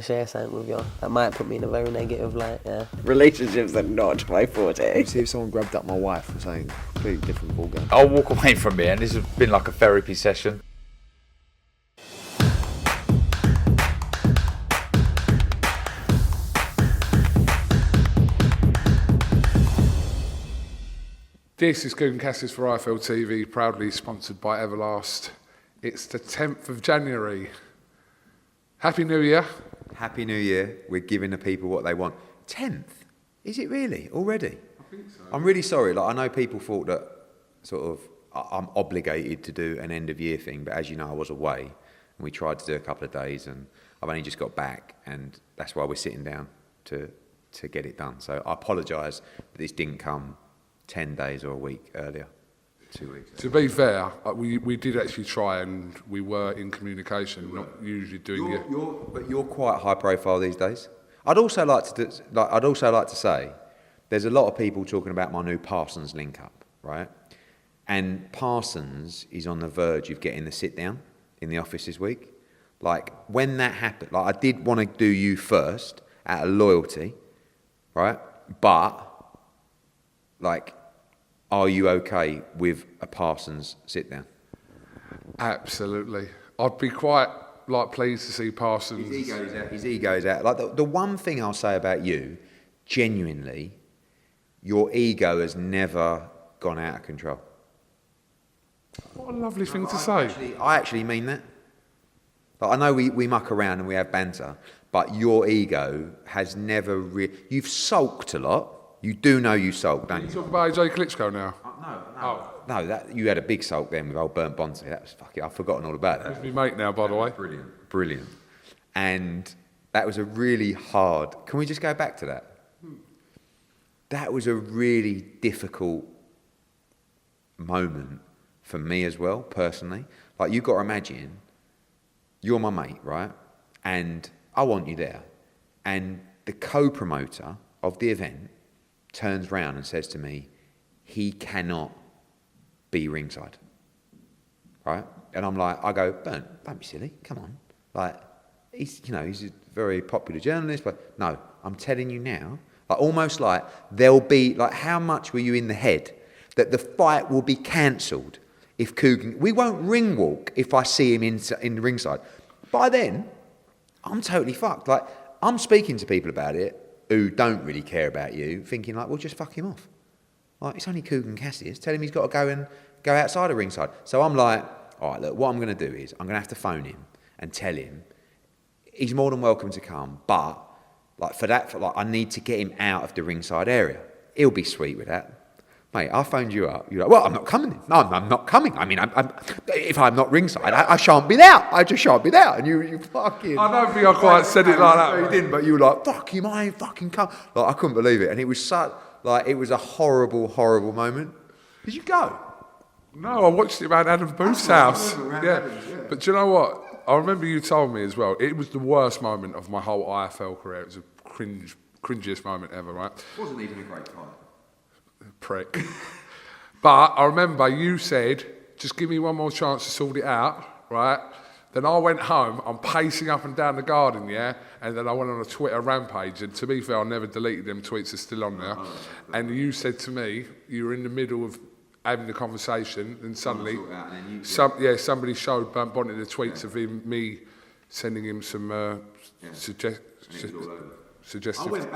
to share something with you. That might put me in a very negative light, yeah. Relationships are not my forte. See if someone grabbed up my wife or something completely different ballgame. I'll walk away from here, and this has been like a therapy session. This is KUGAN CASSIUS for IFL TV, proudly sponsored by Everlast. It's the 10th of January. Happy New Year. Happy New Year. We're giving the people what they want. 10th? Is it really? Already? I think so. I'm really sorry. Like, I know people thought that sort of I'm obligated to do an end of year thing, but as you know, I was away and we tried to do a couple of days and I've only just got back and that's why we're sitting down to get it done. So I apologise that this didn't come 10 days or a week earlier, 2 weeks. To be fair, we did actually try and we were in communication, not usually doing it. But you're quite high profile these days. I'd also like to say, there's a lot of people talking about my new Parsons link up, right? And Parsons is on the verge of getting the sit down in the office this week. Like when that happened, like I did want to do you first out of loyalty, right? But like, are you okay with a Parsons sit down? Absolutely. I'd be quite pleased to see Parsons. His ego's out. Like the one thing I'll say about you, genuinely, your ego has never gone out of control. What a lovely thing to say. I actually mean that. Like, I know we muck around and we have banter, but your ego has never you've sulked a lot. You do know you sulked, don't you? You talk about AJ Klitschko now? No, that you had a big sulk then with old Burnt Bonte. That was fucking. I've forgotten all about that. He's my mate now, by the way. Brilliant. And that was a really hard. Can we just go back to that? That was a really difficult moment for me as well, personally. Like you've got to imagine, you're my mate, right? And I want you there. And the co-promoter of the event turns round and says to me, he cannot be ringside, right? And I'm like, I go, Benn, don't be silly, come on. Like, he's a very popular journalist, but no, I'm telling you now, like almost like there'll be, like how much were you in the head that the fight will be cancelled if KUGAN, we won't ring walk if I see him in the ringside. By then, I'm totally fucked. Like, I'm speaking to people about it who don't really care about you, thinking like, well, just fuck him off. Like, it's only KUGAN CASSIUS. Tell him he's got to go outside of ringside. So I'm like, all right, look, what I'm going to do is I'm going to have to phone him and tell him he's more than welcome to come, but I need to get him out of the ringside area. He'll be sweet with that. Mate, I phoned you up. You're like, well, I'm not coming. No, I'm not coming. I mean, if I'm not ringside, I shan't be there. I just shan't be there. And you fucking... I don't think I quite said it like that. No, you didn't, but you were like, fuck him, I ain't fucking come. Like, I couldn't believe it. And it was it was a horrible, horrible moment. Did you go? No, I watched it around Adam Booth's house. Yeah. But do you know what? I remember you told me as well, it was the worst moment of my whole IFL career. It was a cringiest moment ever, right? It wasn't even a great fight. Prick. But I remember you said, just give me one more chance to sort it out, right? Then I went home, I'm pacing up and down the garden, yeah? And then I went on a Twitter rampage, and to be fair, I never deleted them tweets, are still on there. And you said to me, you were in the middle of having the conversation, and suddenly, somebody showed Burnt Bonte the tweets of me sending him some suggestive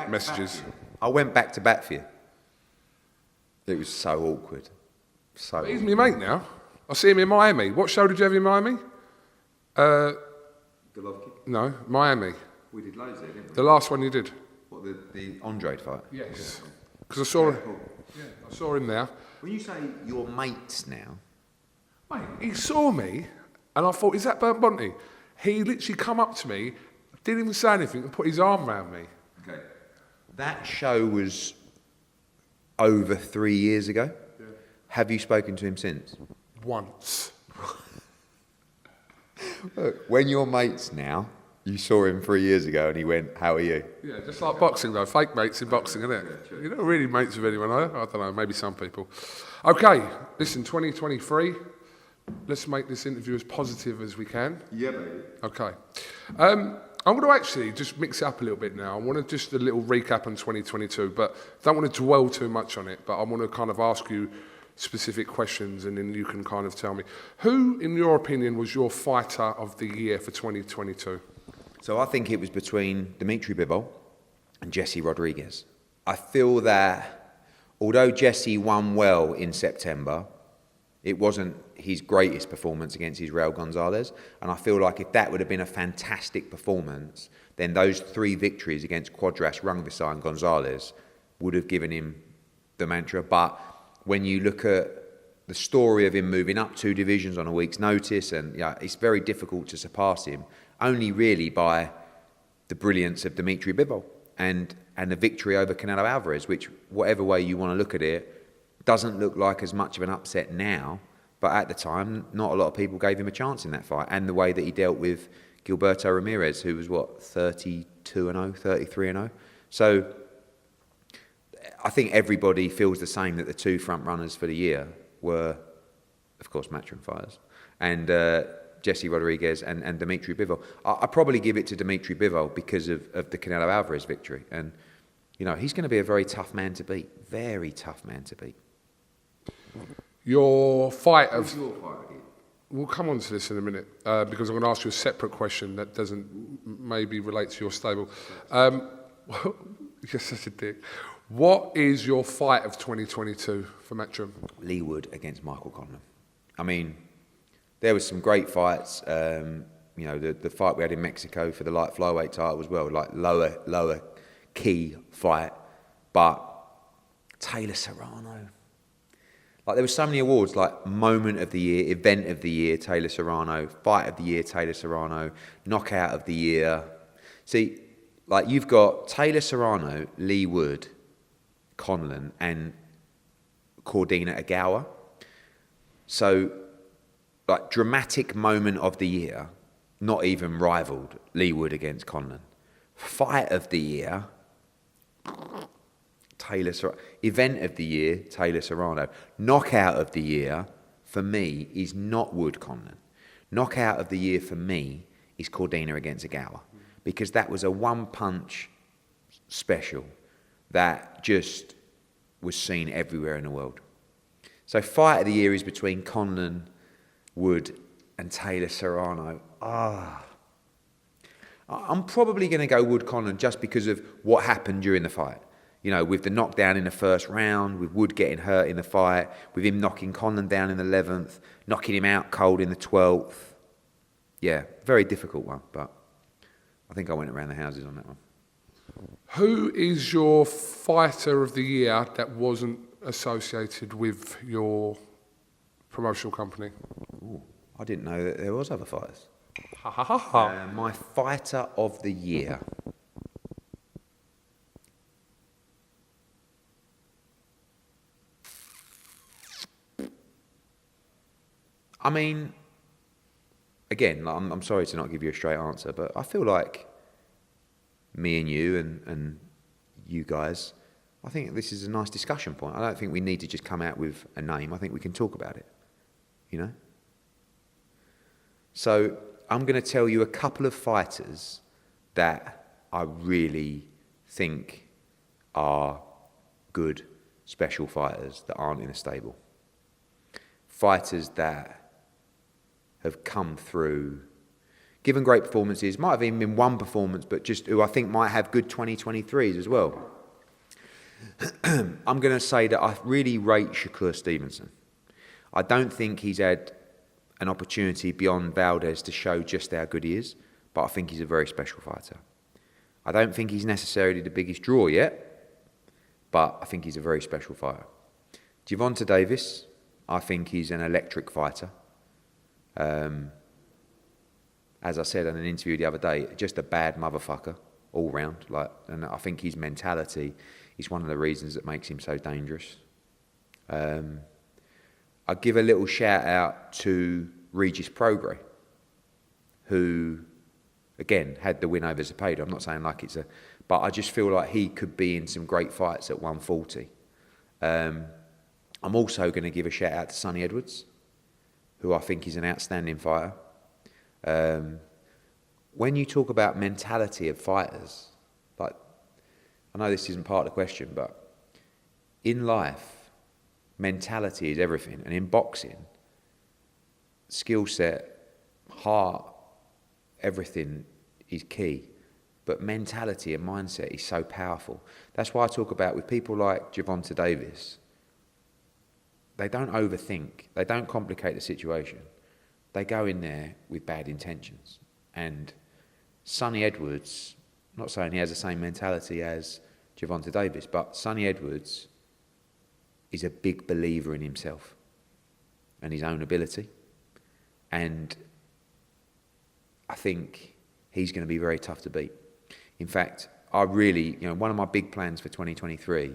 messages. I went back to bat for you. It was so awkward. But he's my mate now. I see him in Miami. What show did you have in Miami? Golovkin? No, Miami. We did loads there, didn't we? The last one you did. What, the Andre fight? Yes. Because I saw I saw him there. When you say your mates now... Mate, he saw me, and I thought, is that Burnt Bonte? He literally come up to me, didn't even say anything, and put his arm around me. Okay. That show was over 3 years ago. Yeah. Have you spoken to him since? Once. Look, when you're mates now, you saw him 3 years ago and he went, how are you? Yeah, just like boxing though, fake mates in boxing, isn't it? Yeah, you're not really mates with anyone, are you? I don't know, maybe some people. Okay, listen, 2023, let's make this interview as positive as we can. Yeah, baby. Okay. I'm going to actually just mix it up a little bit now. I want to just a little recap on 2022, but don't want to dwell too much on it. But I want to kind of ask you specific questions, and then you can kind of tell me who, in your opinion, was your fighter of the year for 2022. So I think it was between Dimitri Bivol and Jesse Rodriguez. I feel that although Jesse won well in September, it wasn't his greatest performance against Israel Gonzalez. And I feel like if that would have been a fantastic performance, then those 3 victories against Quadras, Rungvisai and Gonzalez would have given him the mantra. But when you look at the story of him moving up 2 divisions on a week's notice, and it's very difficult to surpass him, only really by the brilliance of Dimitri Bivol and the victory over Canelo Alvarez, which, whatever way you want to look at it, doesn't look like as much of an upset now, but at the time, not a lot of people gave him a chance in that fight. And the way that he dealt with Gilberto Ramirez, who was, 32-0, 33-0. So I think everybody feels the same, that the 2 front runners for the year were, of course, Matchroom fighters, and Jesse Rodriguez and Dimitri Bivol. I probably give it to Dimitri Bivol because of the Canelo Alvarez victory. And, he's going to be a very tough man to beat. Very tough man to beat. Your fight of... We'll come on to this in a minute, because I'm going to ask you a separate question that doesn't maybe relate to your stable. You're such a dick. What is your fight of 2022 for Matchroom? Lee Wood against Michael Conlan. I mean, there was some great fights. The fight we had in Mexico for the light flyweight title as well, like lower key fight. But Taylor Serrano... Like, there were so many awards, like Moment of the Year, Event of the Year, Taylor Serrano, Fight of the Year, Taylor Serrano, Knockout of the Year. See, like, you've got Taylor Serrano, Lee Wood, Conlan, and Cordina Agawa. So, like, dramatic moment of the year, not even rivaled, Lee Wood against Conlan. Fight of the year, Taylor Serrano. Event of the year, Taylor Serrano. Knockout of the year, for me, is not Wood Conlan. Knockout of the year, for me, is Cordina against Agawa. Because that was a one-punch special that just was seen everywhere in the world. So fight of the year is between Conlan, Wood, and Taylor Serrano. I'm probably going to go Wood Conlan just because of what happened during the fight. With the knockdown in the first round, with Wood getting hurt in the fight, with him knocking Conlan down in the 11th, knocking him out cold in the 12th. Yeah, very difficult one, but I think I went around the houses on that one. Who is your fighter of the year that wasn't associated with your promotional company? Ooh, I didn't know that there was other fighters. Ha ha ha ha. My fighter of the year. I mean, again, I'm sorry to not give you a straight answer, but I feel like me and you and you guys, I think this is a nice discussion point. I don't think we need to just come out with a name. I think we can talk about it, So I'm going to tell you a couple of fighters that I really think are good special fighters that aren't in a stable. Fighters that have come through, given great performances, might have even been one performance, but just who I think might have good 2023s as well. I'm going to say that I really rate Shakur Stevenson. I don't think he's had an opportunity beyond Valdez to show just how good he is, but I think he's a very special fighter. I don't think he's necessarily the biggest draw yet, but I think he's a very special fighter. Gervonta Davis, I think he's an electric fighter. As I said in an interview the other day, just a bad motherfucker all round. And I think his mentality is one of the reasons that makes him so dangerous. I'd give a little shout out to Regis Prograis, who, again, had the win over Zepeda. I'm not saying but I just feel like he could be in some great fights at 140. I'm also going to give a shout out to Sonny Edwards, who I think is an outstanding fighter. when you talk about mentality of fighters, like, I know this isn't part of the question, but in life, mentality is everything. And in boxing, skill set, heart, everything is key. But mentality and mindset is so powerful. That's why I talk about with people like Gervonta Davis, they don't overthink. They don't complicate the situation. They go in there with bad intentions. And Sonny Edwards, I'm not saying he has the same mentality as Gervonta Davis, but Sonny Edwards is a big believer in himself and his own ability. And I think he's going to be very tough to beat. In fact, I really, one of my big plans for 2023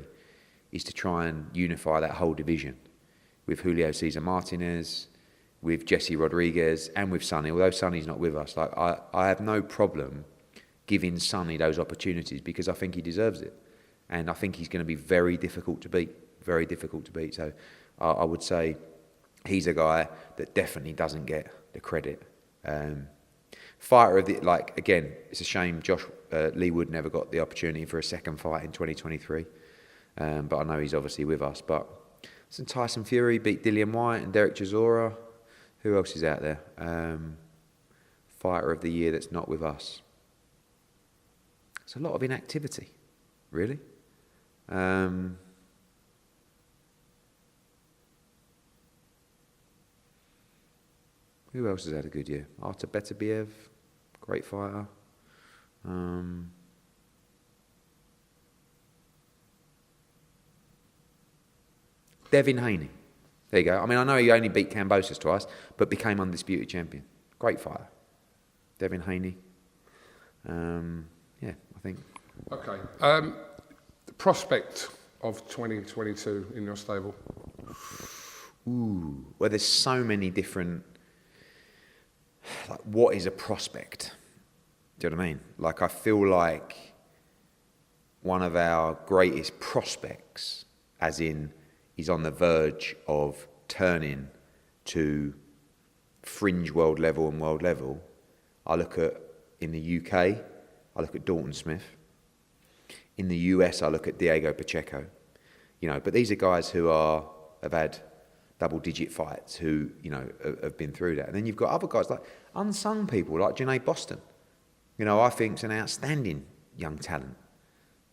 is to try and unify that whole division with Julio Cesar Martinez, with Jesse Rodriguez, and with Sonny. Although Sonny's not with us, like I have no problem giving Sonny those opportunities because I think he deserves it. And I think he's going to be very difficult to beat. Very difficult to beat. So I would say he's a guy that definitely doesn't get the credit. Fighter of the, again, it's a shame Josh Lee Wood never got the opportunity for a second fight in 2023. But I know he's obviously with us. But so Tyson Fury beat Dillian Whyte and Derek Chisora. Who else is out there? Fighter of the year that's not with us. It's a lot of inactivity, really. Who else has had a good year? Artur Beterbiev, great fighter. Devin Haney. There you go. I mean, I know he only beat Kambosos twice, but became undisputed champion. Great fighter. Devin Haney. Yeah, I think. Okay. The prospect of 2022 in your stable? Ooh. Well, there's so many different... Like, what is a prospect? Do you know what I mean? Like, I feel like one of our greatest prospects, as in he's on the verge of turning to fringe world level and world level. I look at, in the UK, I look at Dalton Smith. In the US, I look at Diego Pacheco. But these are guys who have had double-digit fights, who, have been through that. And then you've got other guys, like unsung people, like Janae Boston. I think is an outstanding young talent.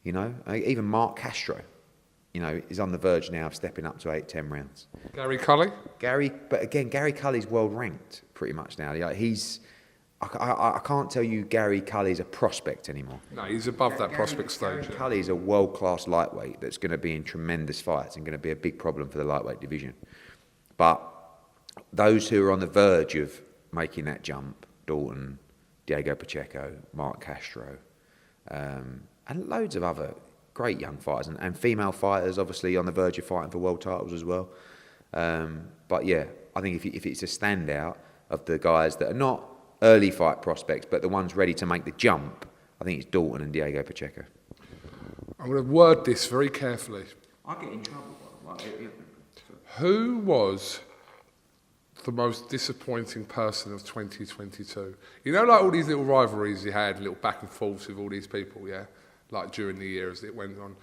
Even Mark Castro, is on the verge now of stepping up to 8-10 rounds. Gary Cully? But again, Gary Cully's world ranked pretty much now. I can't tell you Gary Cully's a prospect anymore. No, he's above that prospect stage. Gary Cully's a world-class lightweight that's going to be in tremendous fights and going to be a big problem for the lightweight division. But those who are on the verge of making that jump, Dalton, Diego Pacheco, Mark Castro, and loads of other great young fighters, and female fighters obviously on the verge of fighting for world titles as well. But yeah, I think if it's a standout of the guys that are not early fight prospects, but the ones ready to make the jump, I think it's Dalton and Diego Pacheco. I'm going to word this very carefully. I get in trouble. Who was the most disappointing person of 2022? Like all these little rivalries you had, little back and forths with all these people, yeah? Like during the year as it went on.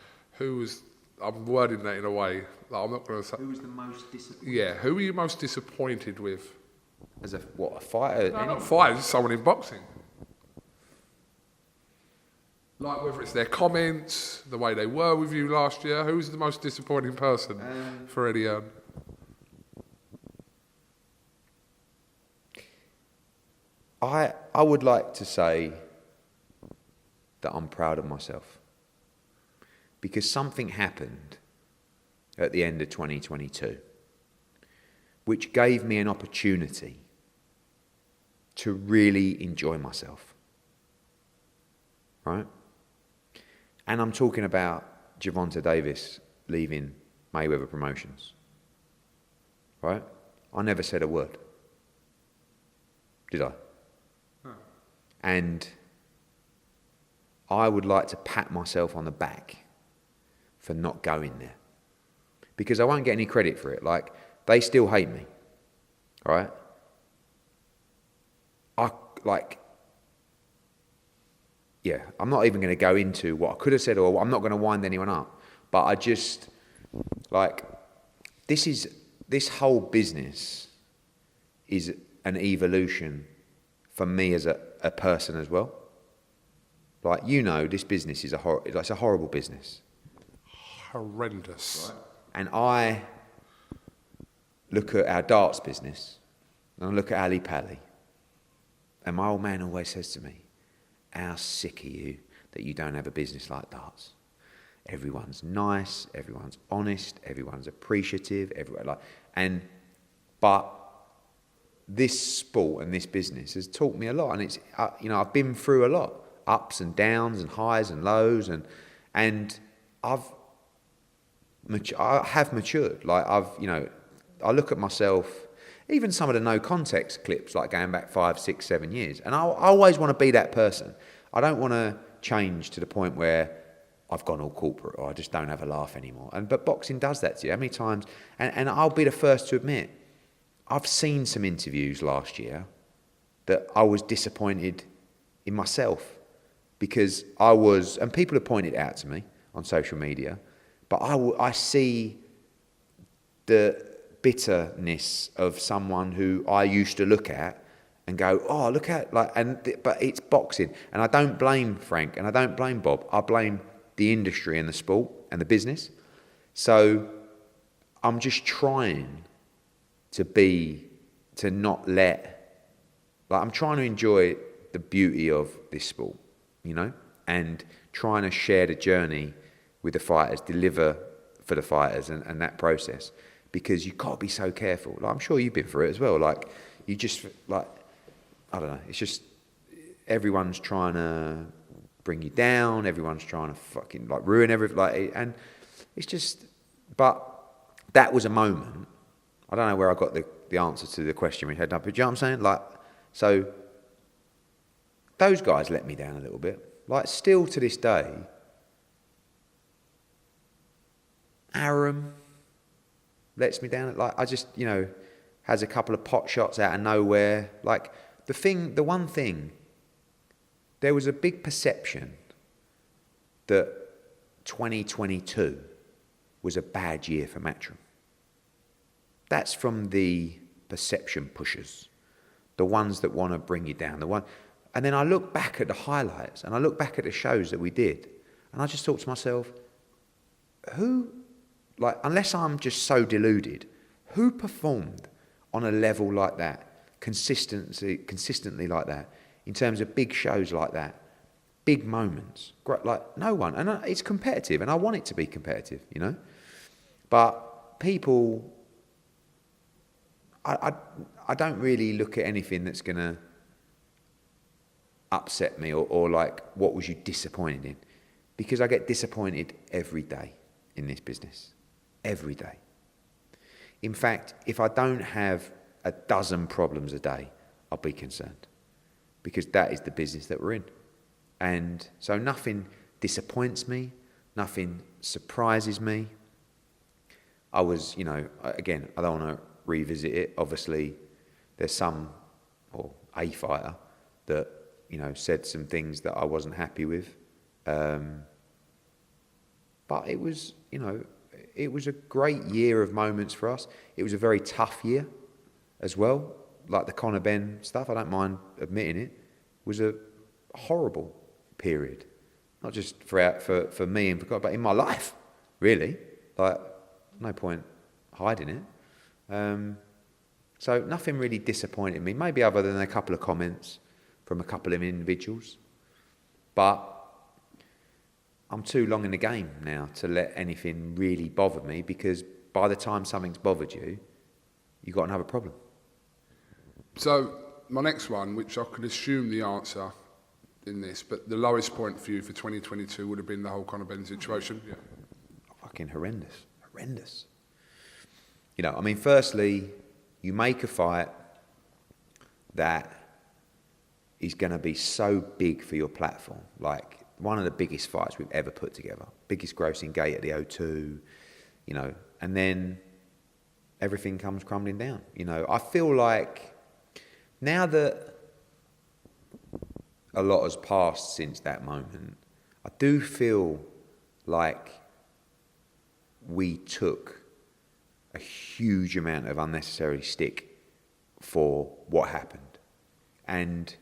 I'm wording that in a way, I'm not going to say... Who was the most disappointing? Yeah, who were you most disappointed with? As a fighter? No, not fighter, just someone in boxing. Like whether it's their comments, the way they were with you last year. Who was the most disappointing person for Eddie Hearn? I would like to say that I'm proud of myself. Because something happened at the end of 2022 which gave me an opportunity to really enjoy myself. Right? And I'm talking about Gervonta Davis leaving Mayweather Promotions. Right? I never said a word. Did I? No. And I would like to pat myself on the back for not going there. Because I won't get any credit for it. Like, they still hate me. Right? yeah, I'm not even going to go into what I could have said, or I'm not going to wind anyone up. But I just, like, this whole business is an evolution for me as a person as well. Like, you know, this business is it's a horrible business. Horrendous. Right. And I look at our darts business, and I look at Ali Pally, and my old man always says to me, how sick are you that you don't have a business like darts? Everyone's nice, everyone's honest, everyone's appreciative, but this sport and this business has taught me a lot, and it's I've been through a lot, ups and downs and highs and lows, and I have matured. Like I look at myself, even some of the no context clips, like going back 5, 6, 7 years, and I always want to be that person. I don't want to change to the point where I've gone all corporate or I just don't have a laugh anymore. But boxing does that to you. How many times? And I'll be the first to admit, I've seen some interviews last year that I was disappointed in myself, because and people have pointed it out to me on social media, but I see the bitterness of someone who I used to look at and go, oh, look at, but it's boxing. And I don't blame Frank and I don't blame Bob. I blame the industry and the sport and the business. So I'm just trying to not let, I'm trying to enjoy the beauty of this sport, and trying to share the journey with the fighters, deliver for the fighters and that process, because you've got to be so careful. I'm sure you've been through it as well. You just, I don't know, it's just, everyone's trying to bring you down, everyone's trying to fucking ruin everything, and it's just, but that was a moment. I don't know where I got the answer to the question we had up, but you know what I'm saying? So those guys let me down a little bit. Still to this day, Aram lets me down. I just, has a couple of pot shots out of nowhere. The one thing, there was a big perception that 2022 was a bad year for Matchroom. That's from the perception pushers, the ones that want to bring you down. And then I look back at the highlights and I look back at the shows that we did, and I just thought to myself, unless I'm just so deluded, who performed on a level like that, consistently like that, in terms of big shows like that, big moments? No one. And it's competitive, and I want it to be competitive, But people, I don't really look at anything that's going to upset me or what was you disappointed in? Because I get disappointed every day in this business. Every day. In fact, if I don't have a dozen problems a day, I'll be concerned, because that is the business that we're in. And so nothing disappoints me, nothing surprises me. I was, again, I don't want to revisit it. Obviously, there's a fighter that, said some things that I wasn't happy with. But it was, it was a great year of moments for us. It was a very tough year as well. Like the Conor Benn stuff, I don't mind admitting it, was a horrible period. Not just for me and for God, but in my life, really. No point hiding it. So nothing really disappointed me, maybe other than a couple of comments from a couple of individuals. But I'm too long in the game now to let anything really bother me, because by the time something's bothered you, you've got another problem. So my next one, which I could assume the answer in this, but the lowest point for you for 2022 would have been the whole Conor Benn situation. Yeah. Fucking horrendous. Firstly, you make a fight that is going to be so big for your platform, one of the biggest fights we've ever put together, biggest grossing gate at the O2, and then everything comes crumbling down. I feel like now that a lot has passed since that moment, I do feel like we took a huge amount of unnecessary stick for what happened. And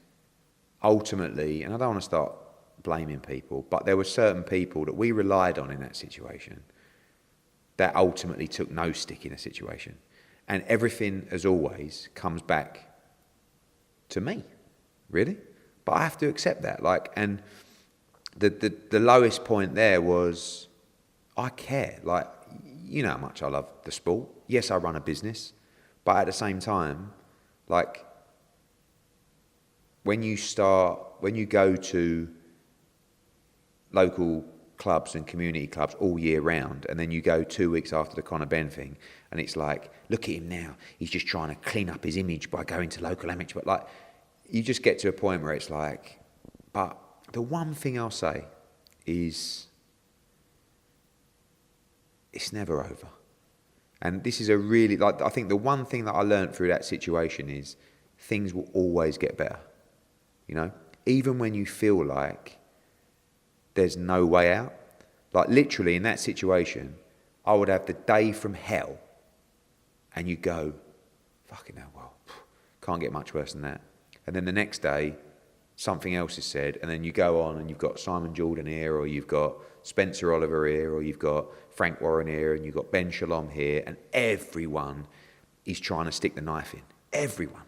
ultimately, and I don't want to start blaming people, but there were certain people that we relied on in that situation that ultimately took no stick in a situation. And everything, as always, comes back to me, really. But I have to accept that. Like, and the lowest point there was, I care. Like, you know how much I love the sport. Yes, I run a business, but at the same time, like, when you go to local clubs and community clubs all year round, and then you go 2 weeks after the Conor Benn thing, and it's like, look at him now, he's just trying to clean up his image by going to local amateur. But like, you just get to a point where it's like, but the one thing I'll say is, it's never over. And this is a really, like, I think the one thing that I learned through that situation is things will always get better. You know, even when you feel like there's no way out. Like, literally in that situation, I would have the day from hell, and you go, fucking hell, well, can't get much worse than that. And then the next day, something else is said, and then you go on and you've got Simon Jordan here, or you've got Spencer Oliver here, or you've got Frank Warren here, and you've got Ben Shalom here, and everyone is trying to stick the knife in. Everyone.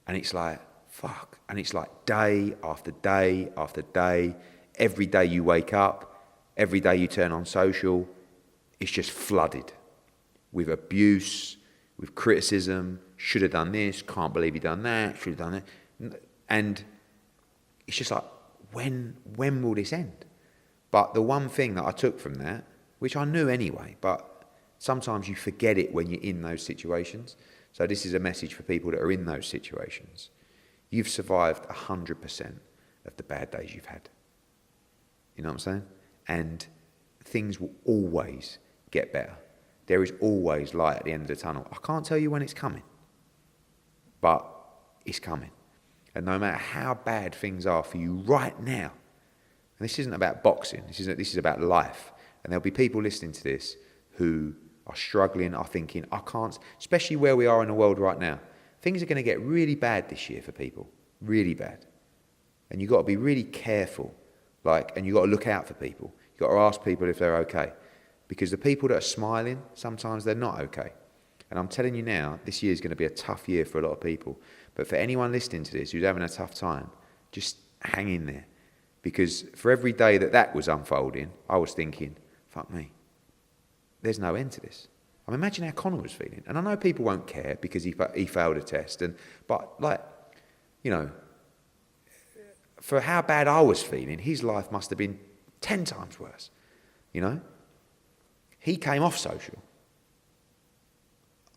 And it's like, fuck. And it's like day after day after day. Every day you wake up, every day you turn on social, it's just flooded with abuse, with criticism. Should have done this, can't believe you done that, should have done that. And it's just like, when will this end? But the one thing that I took from that, which I knew anyway, but sometimes you forget it when you're in those situations. So this is a message for people that are in those situations. You've survived 100% of the bad days you've had. You know what I'm saying? And things will always get better. There is always light at the end of the tunnel. I can't tell you when it's coming, but it's coming. And no matter how bad things are for you right now, and this isn't about boxing, this is about life. And there'll be people listening to this who are struggling, are thinking, I can't, especially where we are in the world right now. Things are going to get really bad this year for people, really bad. And you've got to be really careful, and you've got to look out for people. You've got to ask people if they're okay. Because the people that are smiling, sometimes they're not okay. And I'm telling you now, this year is going to be a tough year for a lot of people. But for anyone listening to this who's having a tough time, just hang in there. Because for every day that was unfolding, I was thinking, fuck me, there's no end to this. I mean, imagine how Conor was feeling. And I know people won't care because he failed a test. But, like, you know, for how bad I was feeling, his life must have been 10 times worse, you know? He came off social.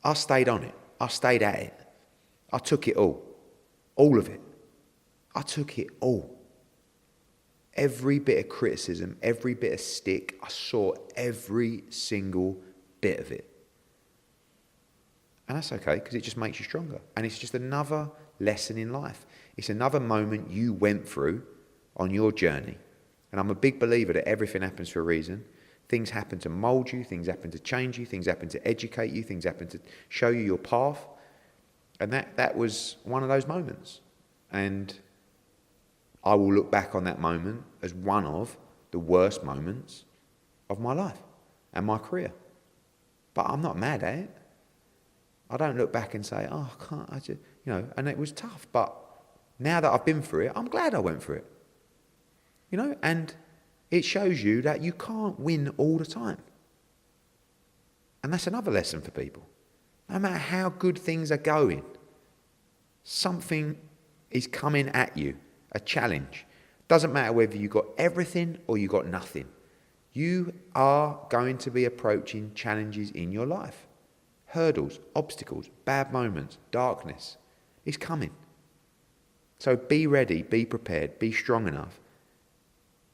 I stayed on it. I stayed at it. I took it all of it. I took it all. Every bit of criticism, every bit of stick, I saw every single bit of it. And that's okay, because it just makes you stronger. And it's just another lesson in life. It's another moment you went through on your journey. And I'm a big believer that everything happens for a reason. Things happen to mould you, things happen to change you, things happen to educate you, things happen to show you your path. And that was one of those moments. And I will look back on that moment as one of the worst moments of my life and my career. But I'm not mad at it. I don't look back and say, oh, I can't, I just, you know, and it was tough. But now that I've been through it, I'm glad I went through it. You know, and it shows you that you can't win all the time. And that's another lesson for people. No matter how good things are going, something is coming at you, a challenge. Doesn't matter whether you got everything or you got nothing. You are going to be approaching challenges in your life. Hurdles, obstacles, bad moments, darkness. It's coming. So be ready, be prepared, be strong enough.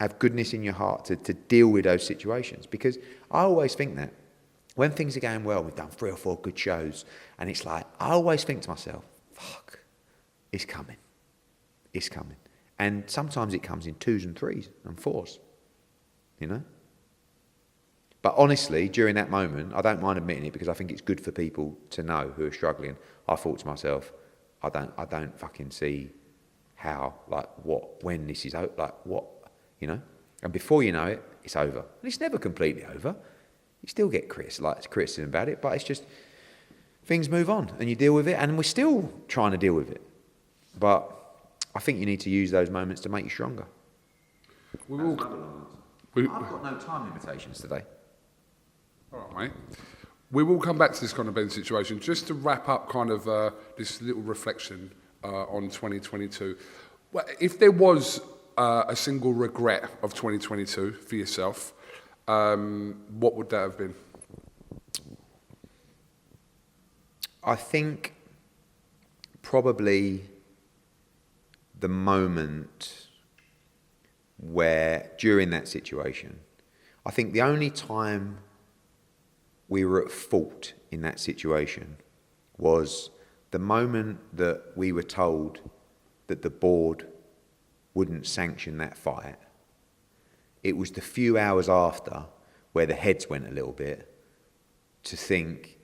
Have goodness in your heart to deal with those situations. Because I always think that when things are going well, we've done 3 or 4 good shows, and it's like, I always think to myself, fuck, it's coming. It's coming. And sometimes it comes in 2s and 3s and 4s, you know? But honestly, during that moment, I don't mind admitting it because I think it's good for people to know who are struggling. I thought to myself, I don't fucking see how, like, what, when this is out, like, what, you know? And before you know it, it's over. And it's never completely over. You still get criticism about it, but it's just, things move on and you deal with it, and we're still trying to deal with it. But I think you need to use those moments to make you stronger. I've got no time limitations today. All right, mate. We will come back to this kind of Benn situation. Just to wrap up kind of this little reflection on 2022. Well, if there was a single regret of 2022 for yourself, what would that have been? I think probably the moment where, during that situation, I think the only time we were at fault in that situation was the moment that we were told that the board wouldn't sanction that fight. It was the few hours after where the heads went a little bit to think,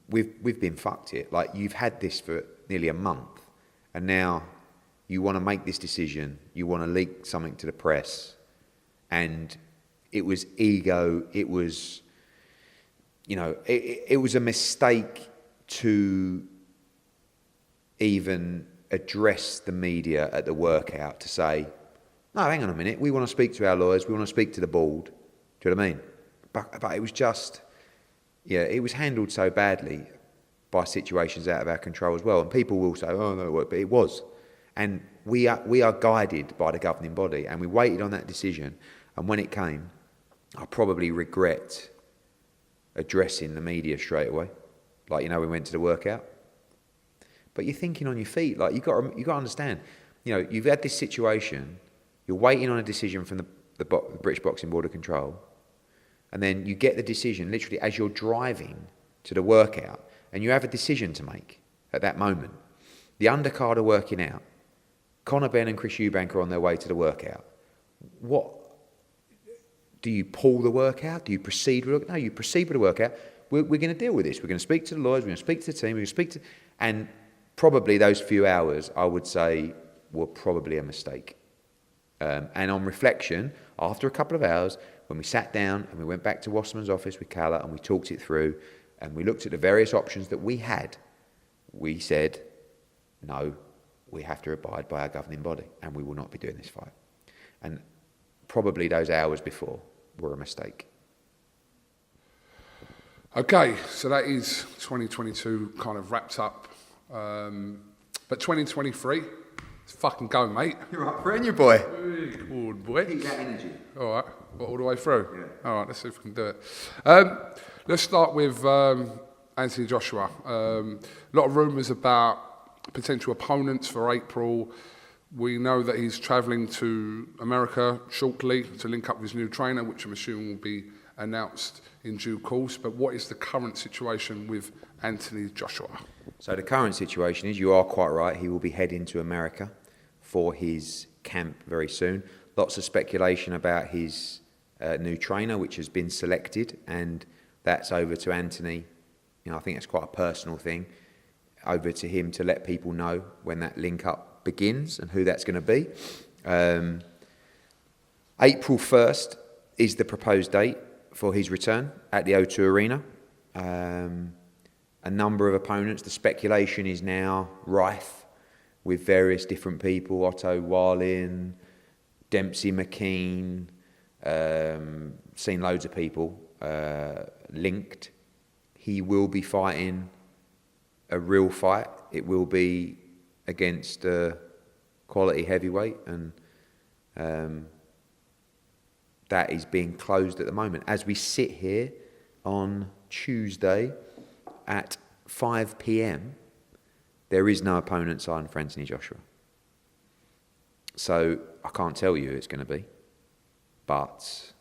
we've been fucked here. Like, you've had this for nearly a month, and now you want to make this decision, you want to leak something to the press, and it was ego, it was, you know, it was a mistake to even address the media at the workout to say, no, hang on a minute, we want to speak to our lawyers, we want to speak to the board. Do you know what I mean? But it was just, yeah, it was handled so badly by situations out of our control as well. And people will say, oh, no, but it was. And we are guided by the governing body, and we waited on that decision. And when it came, I probably regret addressing the media straight away. Like, you know, we went to the workout. But you're thinking on your feet. Like, you've got to understand, you know, you've had this situation, you're waiting on a decision from the British Boxing Board of Control, and then you get the decision literally as you're driving to the workout, and you have a decision to make at that moment. The undercard are working out. Conor Benn and Chris Eubank are on their way to the workout. What? Do you pull the workout? Do you proceed with it? No, you proceed with the workout. We're going to deal with this. We're going to speak to the lawyers. We're going to speak to the team. We're going to speak to... And probably those few hours, I would say, were probably a mistake. And on reflection, after a couple of hours, when we sat down and we went back to Wasserman's office with Calla and we talked it through and we looked at the various options that we had, we said, no, we have to abide by our governing body and we will not be doing this fight. And probably those hours before were a mistake. Okay, so that is 2022 kind of wrapped up. But 2023, let's fucking go, mate. You're up for it, you boy. Hey, good boy. Keep that energy. All right, all the way through? Yeah. All right, let's see if we can do it. Let's start with Anthony Joshua. A lot of rumours about potential opponents for April. We know that he's travelling to America shortly to link up with his new trainer, which I'm assuming will be announced in due course. But what is the current situation with Anthony Joshua? So the current situation is, you are quite right, he will be heading to America for his camp very soon. Lots of speculation about his new trainer, which has been selected, and that's over to Anthony. You know, I think it's quite a personal thing, over to him to let people know when that link-up begins and who that's going to be. April 1st is the proposed date for his return at the O2 Arena. A number of opponents. The speculation is now rife with various different people. Otto Warlin, Dempsey McKean, seen loads of people linked. He will be fighting a real fight. It will be against a quality heavyweight, and that is being closed at the moment. As we sit here on Tuesday at 5 p.m, there is no opponent signed for Anthony Joshua. So I can't tell you who it's going to be, but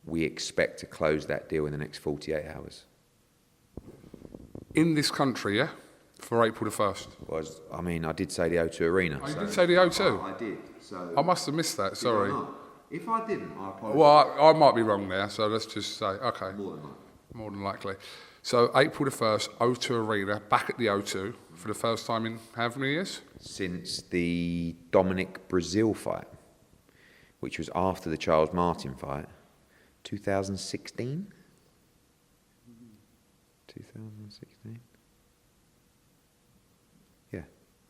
we expect to close that deal in the next 48 hours. in this country, yeah, For April the 1st. I mean, I did say the O2 Arena. Oh, you did say the O2? I did. So I must have missed that, sorry. If I didn't, I apologise. Well, I might be wrong there, so let's just say, okay. More than likely. More than likely. So April the 1st, O2 Arena, back at the O2 for the first time in how many years? Since the Dominic Brazil fight, which was after the Charles Martin fight, 2016? 2016? Yeah.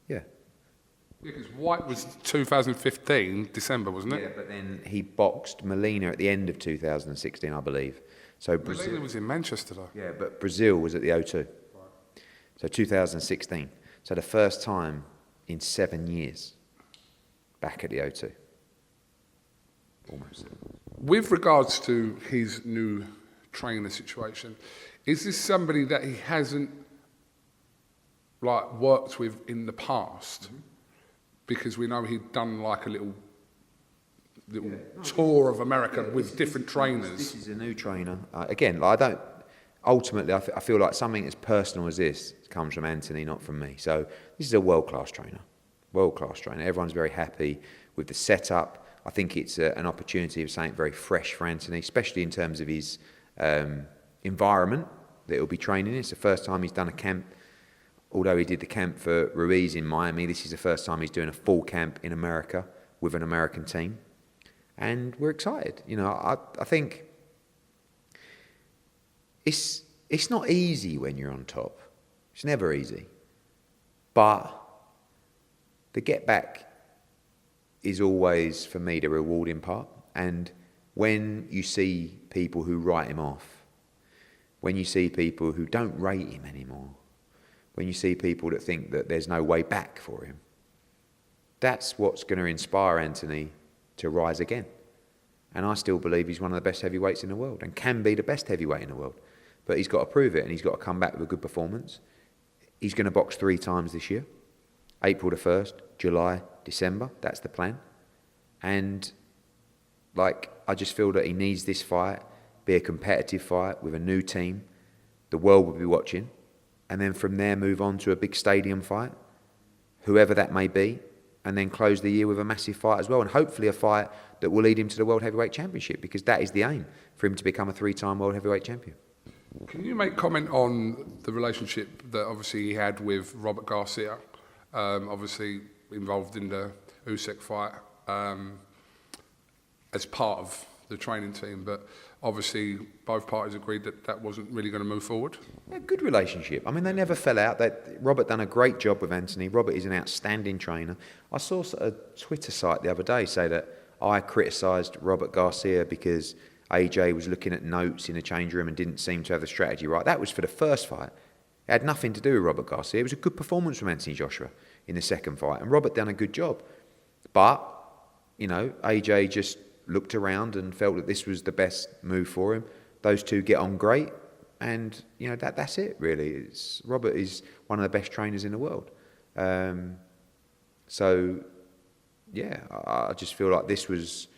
Yeah, because Whyte was 2015, December, wasn't it? Yeah, but then he boxed Molina at the end of 2016, I believe. So Molina was in Manchester, though. Yeah, but Brazil was at the O2. Right. So 2016. So the first time in 7 years back at the O2. Almost. With regards to his new trainer situation, is this somebody that he hasn't worked with in the past? Mm-hmm. Because we know he'd done like a little tour of America with different trainers. This is a new trainer. Again, I don't. Ultimately, I feel like something as personal as this comes from Anthony, not from me. So this is a world-class trainer. World-class trainer. Everyone's very happy with the setup. I think it's an opportunity of something very fresh for Anthony, especially in terms of his environment that he'll be training in. It's the first time he's done a camp. Although he did the camp for Ruiz in Miami, this is the first time he's doing a full camp in America with an American team. And we're excited. You know, I think it's not easy when you're on top. It's never easy. But the get back is always, for me, the rewarding part. And when you see people who write him off, when you see people who don't rate him anymore, when you see people that think that there's no way back for him, that's what's going to inspire Anthony to rise again. And I still believe he's one of the best heavyweights in the world and can be the best heavyweight in the world. But he's got to prove it, and he's got to come back with a good performance. He's going to box 3 times this year. April the 1st, July, December. That's the plan. And I just feel that he needs this fight, be a competitive fight with a new team. The world will be watching. And then from there move on to a big stadium fight, whoever that may be, and then close the year with a massive fight as well, and hopefully a fight that will lead him to the World Heavyweight Championship, because that is the aim, for him to become a 3-time World Heavyweight Champion. Can you make comment on the relationship that obviously he had with Robert Garcia, obviously involved in the Usyk fight as part of the training team, but obviously both parties agreed that that wasn't really going to move forward? Yeah, good relationship. I mean, they never fell out. Robert done a great job with Anthony. Robert is an outstanding trainer. I saw a Twitter site the other day say that I criticised Robert Garcia because AJ was looking at notes in the change room and didn't seem to have the strategy right. That was for the first fight. It had nothing to do with Robert Garcia. It was a good performance from Anthony Joshua in the second fight, and Robert done a good job. But, AJ just looked around and felt that this was the best move for him. Those two get on great, and that's it really. Robert is one of the best trainers in the world. So yeah, I just feel like this was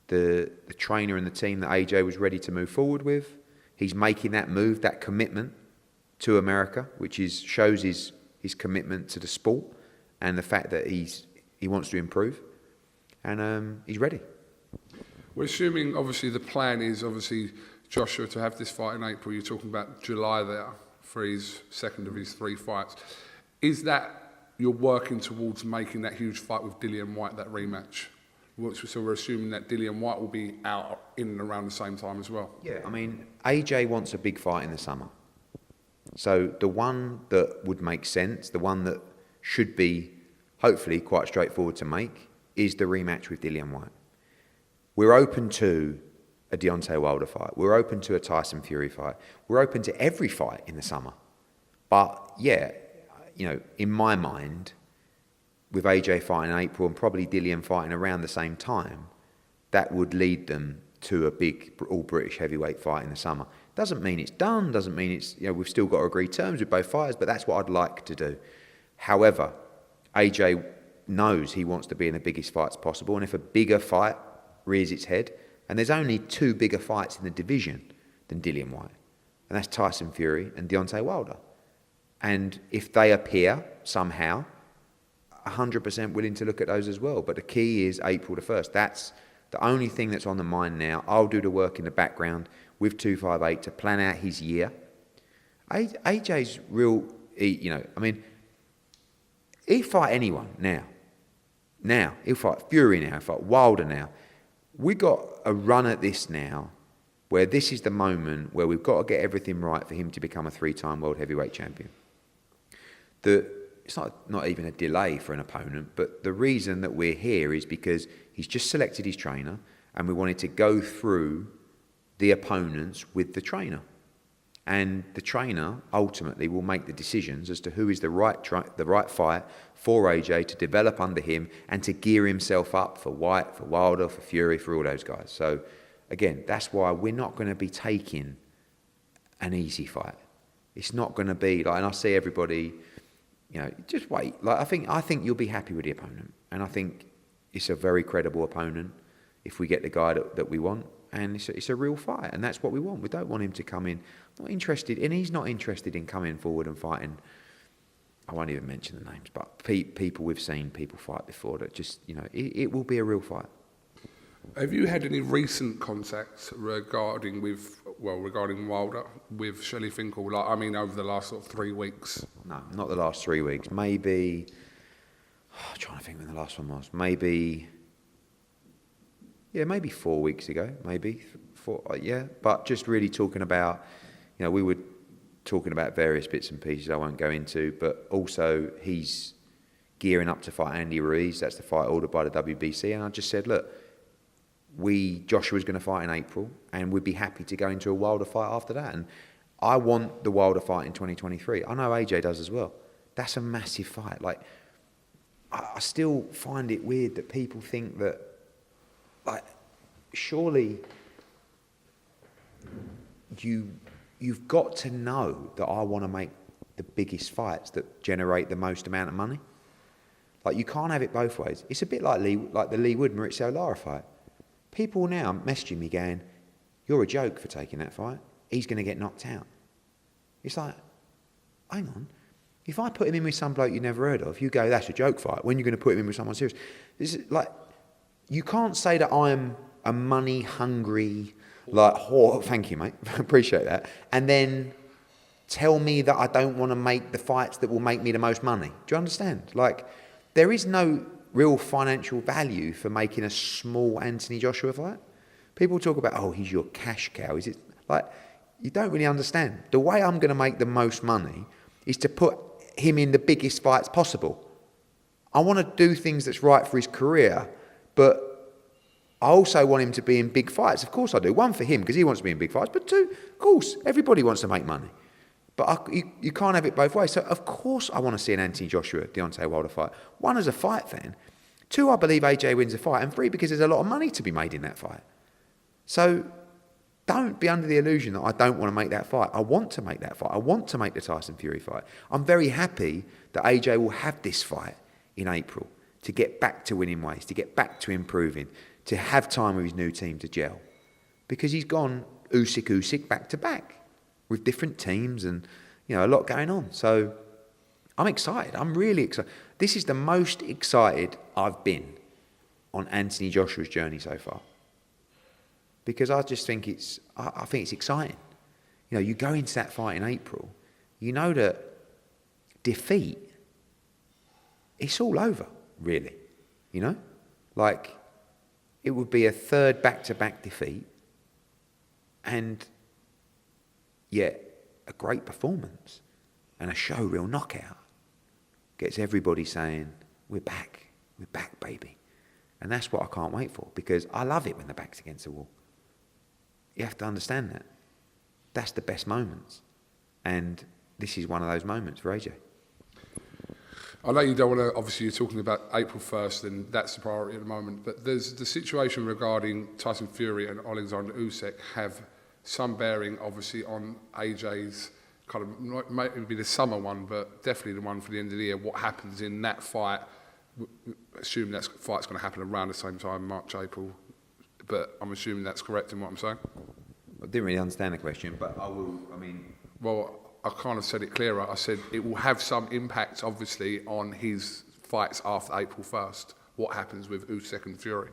the trainer and the team that AJ was ready to move forward with. He's making that move, that commitment to America, which shows his commitment to the sport and the fact that he wants to improve, and he's ready. We're assuming, obviously, the plan is, Joshua to have this fight in April. You're talking about July there for his second of his 3 fights. Is that you're working towards making that huge fight with Dillian Whyte, that rematch? So we're assuming that Dillian Whyte will be out in and around the same time as well? Yeah, I mean, AJ wants a big fight in the summer. So the one that would make sense, the one that should be hopefully quite straightforward to make, is the rematch with Dillian Whyte. We're open to a Deontay Wilder fight. We're open to a Tyson Fury fight. We're open to every fight in the summer. But yeah, in my mind, with AJ fighting in April and probably Dillian fighting around the same time, that would lead them to a big all-British heavyweight fight in the summer. Doesn't mean it's done, doesn't mean it's, we've still got to agree terms with both fighters, but that's what I'd like to do. However, AJ knows he wants to be in the biggest fights possible, and if a bigger fight rears its head, and there's only 2 bigger fights in the division than Dillian Whyte, and that's Tyson Fury and Deontay Wilder. And if they appear somehow, 100% willing to look at those as well. But the key is April the 1st. That's the only thing that's on the mind now. I'll do the work in the background with 258 to plan out his year. AJ's real, I mean, he'd fight anyone now. Now, he'll fight Fury now, he'll fight Wilder now. We got a run at this now where this is the moment where we've got to get everything right for him to become a 3-time world heavyweight champion. It's not even a delay for an opponent, but the reason that we're here is because he's just selected his trainer and we wanted to go through the opponents with the trainer. And the trainer ultimately will make the decisions as to who is the right fight for AJ to develop under him and to gear himself up for Whyte, for Wilder, for Fury, for all those guys. So again, that's why we're not going to be taking an easy fight. It's not going to be like, and I see everybody, just wait. Like I think you'll be happy with the opponent, and I think it's a very credible opponent if we get the guy that we want. And it's a real fight, and that's what we want. We don't want him to come in, not interested, and he's not interested in coming forward and fighting. I won't even mention the names, but people we've seen people fight before that just, it will be a real fight. Have you had any recent contacts regarding Wilder with Shelley Finkel? Over the last sort of 3 weeks? No, not the last 3 weeks. Maybe, I'm trying to think when the last one was. Maybe 4 weeks ago, maybe 4, but just really talking about, we were talking about various bits and pieces I won't go into, but also he's gearing up to fight Andy Ruiz. That's the fight ordered by the WBC, and I just said, look, Joshua's going to fight in April, and we'd be happy to go into a Wilder fight after that, and I want the Wilder fight in 2023. I know AJ does as well. That's a massive fight. Like, I still find it weird that people think that, like, surely you've got to know that I want to make the biggest fights that generate the most amount of money. Like, you can't have it both ways. It's a bit like the Lee Wood Maurizio Lara fight. People now messaging me going, "You're a joke for taking that fight. He's going to get knocked out." It's like, hang on. If I put him in with some bloke you never heard of, you go, "That's a joke fight." When you're going to put him in with someone serious? This is like, you can't say that I'm a money hungry, like, whore. Thank you, mate. Appreciate that. And then tell me that I don't want to make the fights that will make me the most money. Do you understand? Like, there is no real financial value for making a small Anthony Joshua fight. People talk about, oh, he's your cash cow. Is it like, you don't really understand. The way I'm going to make the most money is to put him in the biggest fights possible. I want to do things that's right for his career, but I also want him to be in big fights. Of course I do. One, for him, because he wants to be in big fights, but two, of course, everybody wants to make money. But you can't have it both ways. So, of course, I want to see an Anthony Joshua, Deontay Wilder fight. One, as a fight fan. Two, I believe AJ wins the fight. And three, because there's a lot of money to be made in that fight. So, don't be under the illusion that I don't want to make that fight. I want to make that fight. I want to make the Tyson Fury fight. I'm very happy that AJ will have this fight in April to get back to winning ways, to get back to improving, to have time with his new team to gel. Because he's gone Usyk back to back with different teams and, a lot going on. So I'm excited. I'm really excited. This is the most excited I've been on Anthony Joshua's journey so far. Because I just think I think it's exciting. You go into that fight in April, you know that defeat, it's all over, really. Like, it would be a third back-to-back defeat, and yet a great performance and a show-real knockout gets everybody saying, we're back, baby. And that's what I can't wait for, because I love it when the back's against the wall. You have to understand that. That's the best moments. And this is one of those moments for AJ. I know you don't want to, obviously you're talking about April 1st and that's the priority at the moment, but there's the situation regarding Tyson Fury and Alexander Usyk have some bearing, obviously, on AJ's kind of, maybe the summer one, but definitely the one for the end of the year. What happens in that fight? Assuming that fight's going to happen around the same time, March, April. But I'm assuming that's correct in what I'm saying. I didn't really understand the question, but I will. Well, I kind of said it clearer. I said it will have some impact, obviously, on his fights after April 1st. What happens with Usyk and Fury?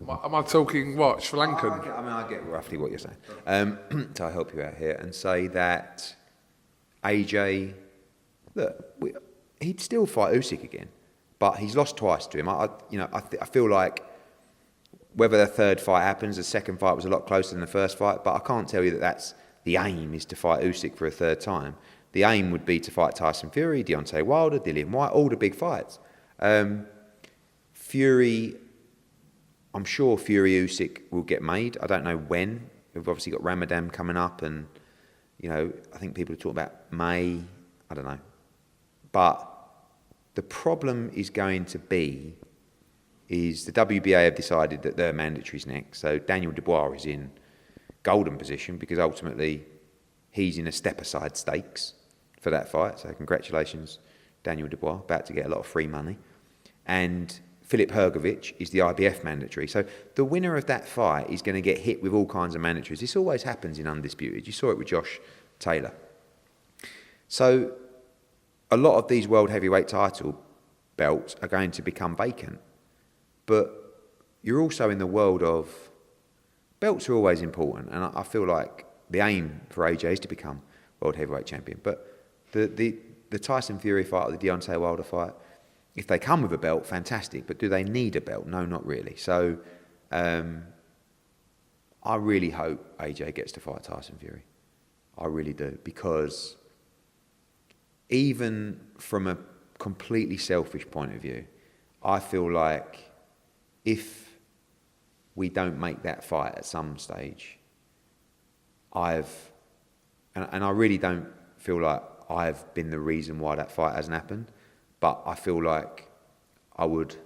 Am I talking what, Sri Lankan? I get roughly what you're saying. So I'll help you out here and say that AJ, look, he'd still fight Usyk again, but he's lost twice to him. I feel like whether the third fight happens, the second fight was a lot closer than the first fight, but I can't tell you that that's the aim is to fight Usyk for a third time. The aim would be to fight Tyson Fury, Deontay Wilder, Dillian Whyte, all the big fights. Fury, I'm sure Fury Usyk will get made. I don't know when. We've obviously got Ramadan coming up, and I think people are talking about May. I don't know, but the problem is going to be is the WBA have decided that their mandatory's next. So Daniel Dubois is in golden position because ultimately he's in a step-aside stakes for that fight. So congratulations, Daniel Dubois, about to get a lot of free money. And Filip Hrgovic is the IBF mandatory. So the winner of that fight is going to get hit with all kinds of mandatories. This always happens in Undisputed. You saw it with Josh Taylor. So a lot of these world heavyweight title belts are going to become vacant. But you're also in the world of belts are always important, and I feel like the aim for AJ is to become world heavyweight champion. But the Tyson Fury fight or the Deontay Wilder fight, if they come with a belt, fantastic. But do they need a belt? No, not really. So I really hope AJ gets to fight Tyson Fury. I really do, because even from a completely selfish point of view, I feel like if we don't make that fight at some stage, and I really don't feel like I've been the reason why that fight hasn't happened, but I feel like I would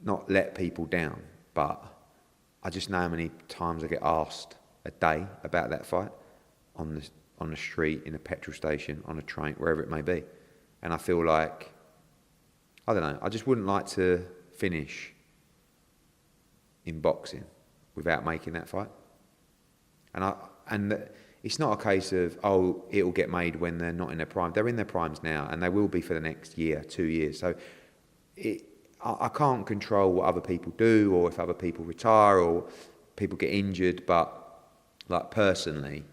not let people down, but I just know how many times I get asked a day about that fight on the street, in a petrol station, on a train, wherever it may be. And I feel like, I don't know, I just wouldn't like to finish in boxing without making that fight. And it's not a case of, it'll get made when they're not in their prime. They're in their primes now, and they will be for the next year, 2 years. So I can't control what other people do, or if other people retire, or people get injured, but like personally,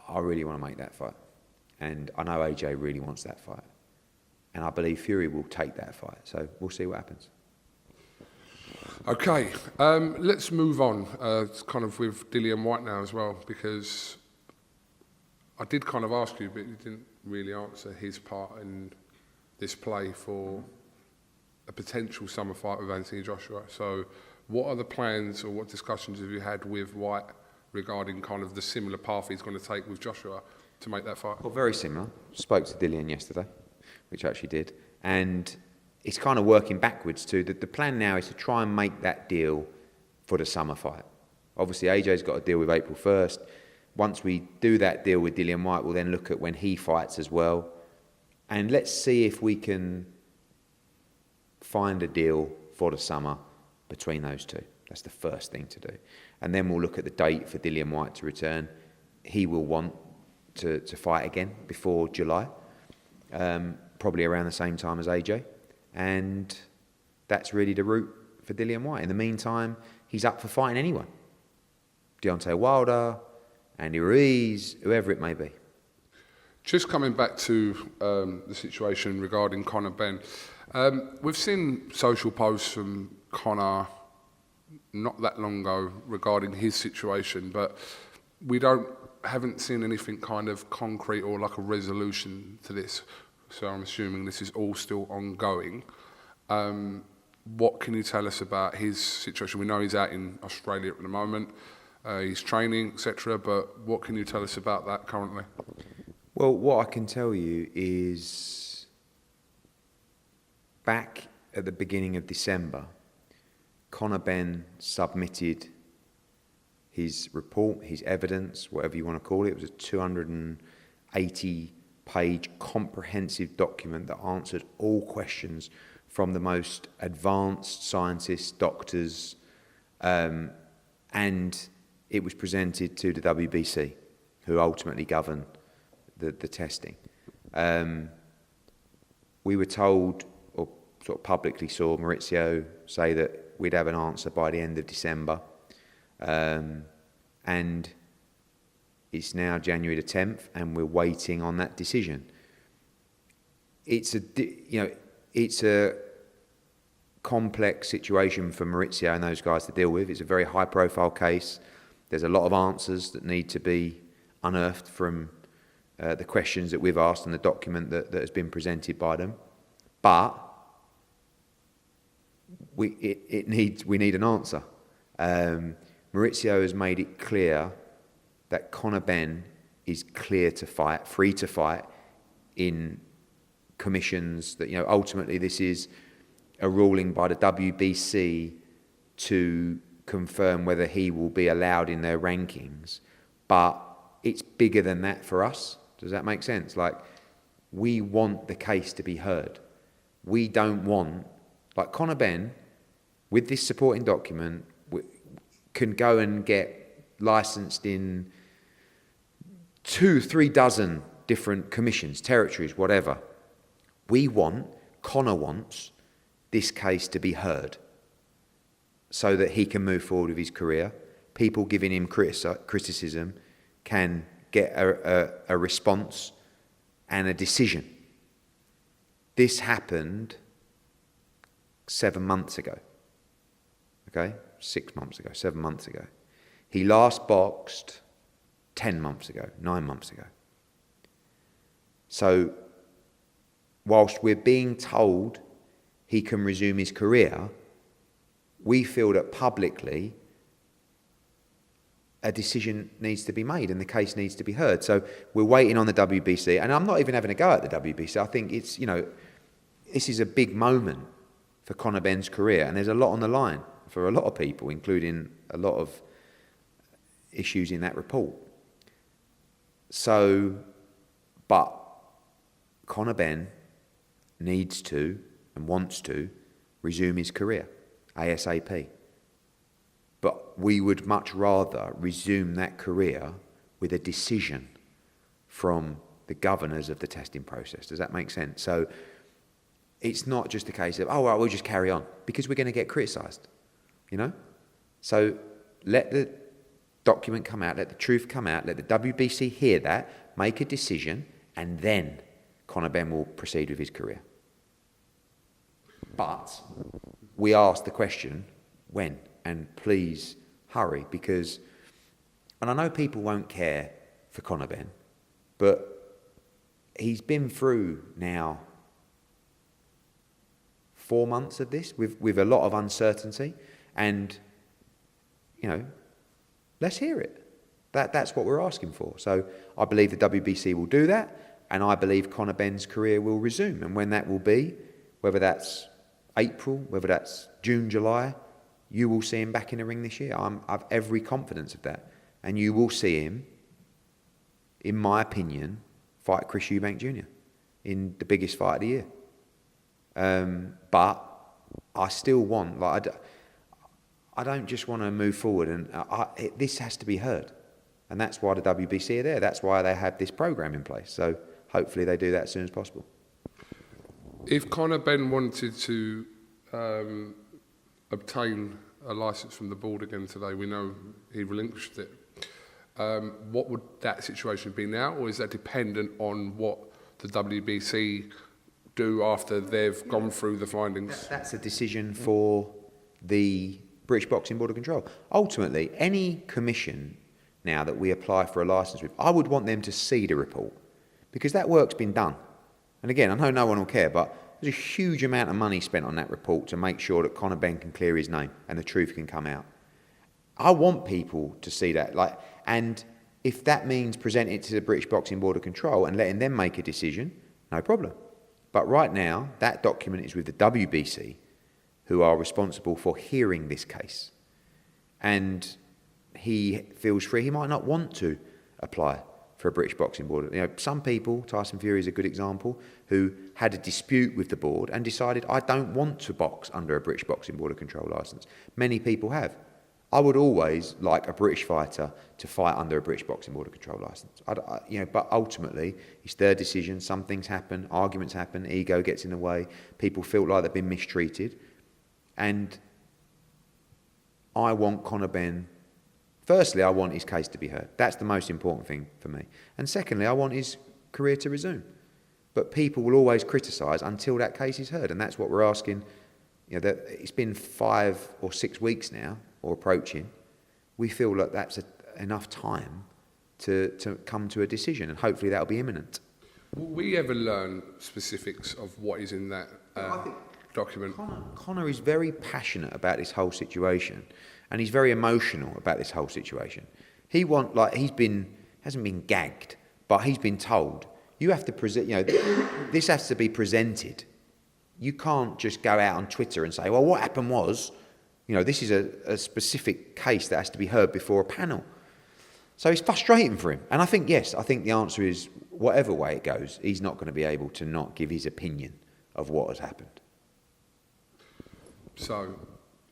I really want to make that fight. And I know AJ really wants that fight. And I believe Fury will take that fight. So we'll see what happens. Okay, let's move on, kind of with Dillian Whyte now as well, because I did kind of ask you, but you didn't really answer his part in this play for a potential summer fight with Anthony Joshua. So what are the plans, or what discussions have you had with Whyte regarding kind of the similar path he's going to take with Joshua to make that fight? Well, very similar. Spoke to Dillian yesterday, which I actually did. And it's kind of working backwards too. The plan now is to try and make that deal for the summer fight. Obviously, AJ's got a deal with April 1st. Once we do that deal with Dillian Whyte, we'll then look at when he fights as well. And let's see if we can find a deal for the summer between those two. That's the first thing to do. And then we'll look at the date for Dillian Whyte to return. He will want to fight again before July, probably around the same time as AJ. And that's really the route for Dillian Whyte. In the meantime, he's up for fighting anyone. Deontay Wilder, Andy Ruiz, whoever it may be. Just coming back to the situation regarding Conor Benn. We've seen social posts from Conor not that long ago regarding his situation, but we haven't seen anything kind of concrete or like a resolution to this. So I'm assuming this is all still ongoing. What can you tell us about his situation? We know he's out in Australia at the moment. He's training, etc. But what can you tell us about that currently? Well, what I can tell you is back at the beginning of December, Conor Benn submitted his report, his evidence, whatever you want to call it. It was a 280-page comprehensive document that answered all questions from the most advanced scientists, doctors, and it was presented to the WBC, who ultimately govern the testing. We were told, or sort of publicly saw Maurizio say that we'd have an answer by the end of December. And it's now January the 10th, and we're waiting on that decision. It's a complex situation for Maurizio and those guys to deal with. It's a very high-profile case. There's a lot of answers that need to be unearthed from the questions that we've asked and the document that has been presented by them. But we need an answer. Maurizio has made it clear that Conor Benn is clear to fight, free to fight in commissions, that ultimately this is a ruling by the WBC to confirm whether he will be allowed in their rankings. But it's bigger than that for us. Does that make sense? Like, we want the case to be heard. We don't want, like Conor Benn, with this supporting document, can go and get licensed in 2-3 dozen different commissions, territories, whatever. Conor wants this case to be heard so that he can move forward with his career. People giving him criticism can get a response and a decision. This happened 7 months ago. Okay? 6 months ago, 7 months ago. He last boxed 10 months ago, 9 months ago. So, whilst we're being told he can resume his career, we feel that publicly a decision needs to be made and the case needs to be heard. So we're waiting on the WBC, and I'm not even having a go at the WBC. I think it's, this is a big moment for Conor Benn's career, and there's a lot on the line for a lot of people, including a lot of issues in that report. So, but Conor Benn needs to and wants to resume his career ASAP. But we would much rather resume that career with a decision from the governors of the testing process. Does that make sense? So it's not just a case of, well, we'll just carry on, because we're going to get criticised, So let the document come out, let the truth come out, let the WBC hear that, make a decision, and then Conor Benn will proceed with his career. But we ask the question, when? And please hurry, because, and I know people won't care for Conor Benn, but he's been through now 4 months of this with a lot of uncertainty, and let's hear it. That's what we're asking for. So I believe the WBC will do that, and I believe Conor Benn's career will resume. And when that will be, whether that's April, whether that's June, July, you will see him back in the ring this year. I have every confidence of that. And you will see him, in my opinion, fight Chris Eubank Jr. in the biggest fight of the year. But I still want, I don't just want to move forward, and this has to be heard. And that's why the WBC are there. That's why they have this program in place. So hopefully they do that as soon as possible. If Conor Benn wanted to obtain a licence from the board again today, we know he relinquished it, what would that situation be now? Or is that dependent on what the WBC do after they've gone through the findings? That's a decision for the British Boxing Board of Control. Ultimately, any commission now that we apply for a licence with, I would want them to see the report, because that work's been done. And again, I know no one will care, but there's a huge amount of money spent on that report to make sure that Conor Benn can clear his name and the truth can come out. I want people to see that. And if that means presenting it to the British Boxing Board of Control and letting them make a decision, no problem. But right now, that document is with the WBC, who are responsible for hearing this case. And he feels free. He might not want to apply for a British Boxing Board. Some people, Tyson Fury is a good example, who had a dispute with the board and decided, I don't want to box under a British Boxing Board of Control licence. Many people have. I would always like a British fighter to fight under a British Boxing Board of Control licence. But ultimately, it's their decision. Some things happen, arguments happen, ego gets in the way, people feel like they've been mistreated. And I want Conor Benn, firstly, I want his case to be heard. That's the most important thing for me. And secondly, I want his career to resume. But people will always criticise until that case is heard. And that's what we're asking. That it's been 5 or 6 weeks now, or approaching. We feel like that's enough time to come to a decision, and hopefully that'll be imminent. Will we ever learn specifics of what is in that document? Conor is very passionate about this whole situation, and he's very emotional about this whole situation. Hasn't been gagged, but he's been told, you have to present, this has to be presented. You can't just go out on Twitter and say, well, what happened was, this is a specific case that has to be heard before a panel. So it's frustrating for him. And I think the answer is, whatever way it goes, he's not going to be able to not give his opinion of what has happened. So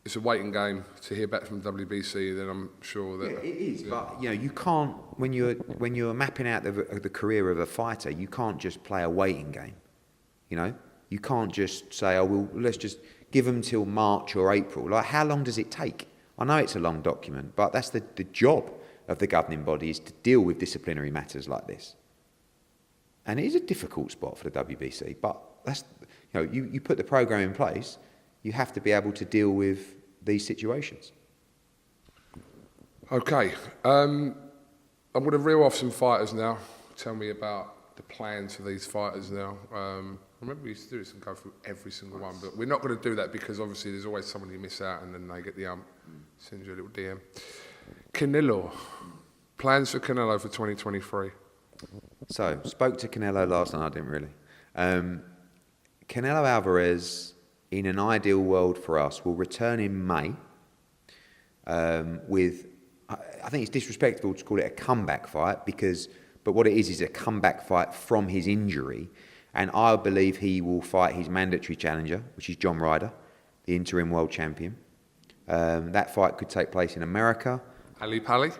it's a waiting game to hear back from WBC, then I'm sure that... Yeah, it is, but you can't, when you're mapping out the career of a fighter, you can't just play a waiting game, You can't just say, let's just give them till March or April. Like, how long does it take? I know it's a long document, but that's the job of the governing body, is to deal with disciplinary matters like this. And it is a difficult spot for the WBC, but that's, you put the programme in place, you have to be able to deal with these situations. Okay, I'm going to reel off some fighters now. Tell me about the plans for these fighters now. Remember we used to do this and go through every single one, but we're not going to do that because obviously there's always someone you miss out and then they get the send you a little DM. Canelo. Plans for Canelo for 2023? So, spoke to Canelo last night, I didn't really. Canelo Alvarez, in an ideal world for us, will return in May with, I think it's disrespectful to call it a comeback fight, but what it is a comeback fight from his injury. And I believe he will fight his mandatory challenger, which is John Ryder, the interim world champion. That fight could take place in America. Ali Pali?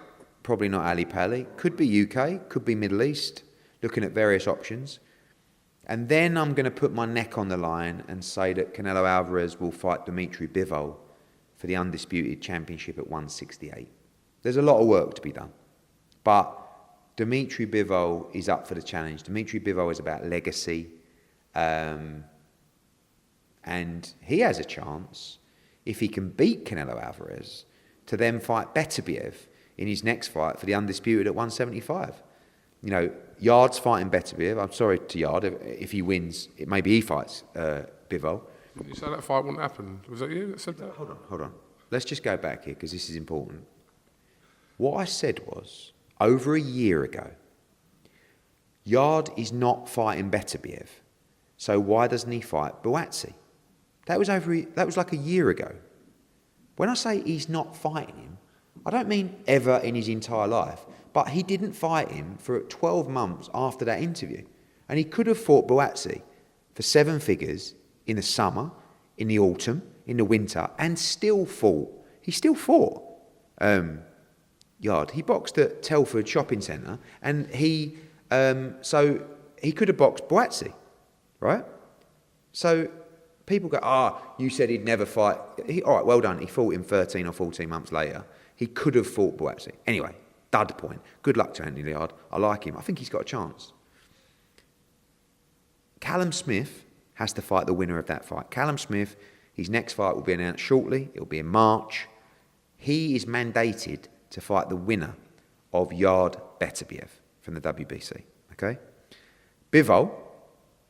Probably not Ali Pali. Could be UK, could be Middle East, looking at various options. And then I'm going to put my neck on the line and say that Canelo Alvarez will fight Dimitri Bivol for the undisputed championship at 168. There's a lot of work to be done. But Dimitri Bivol is up for the challenge. Dimitri Bivol is about legacy. And he has a chance, if he can beat Canelo Alvarez, to then fight Beterbiev in his next fight for the undisputed at 175. Yard's fighting Beterbiev. I'm sorry to Yard. If he wins, maybe he fights Bivol. Did you say that fight wouldn't happen? Was that you that said that? Hold on. Let's just go back here because this is important. What I said was, over a year ago, Yard is not fighting Beterbiev, so why doesn't he fight Buatsi? That was like a year ago. When I say he's not fighting him, I don't mean ever in his entire life, but he didn't fight him for 12 months after that interview. And he could have fought Buatsi for 7 figures in the summer, in the autumn, in the winter, and still fought. He still fought. Yard. He boxed at Telford Shopping Centre, and so he could have boxed Buatsi, right? So people go, you said he'd never fight. All right, well done. He fought him 13 or 14 months later. He could have fought Buatsi. Anyway, dud point. Good luck to Anthony Yard. I like him. I think he's got a chance. Callum Smith has to fight the winner of that fight. Callum Smith, his next fight will be announced shortly. It will be in March. He is mandated to fight the winner of Yard Beterbiev from the WBC. Okay? Bivol,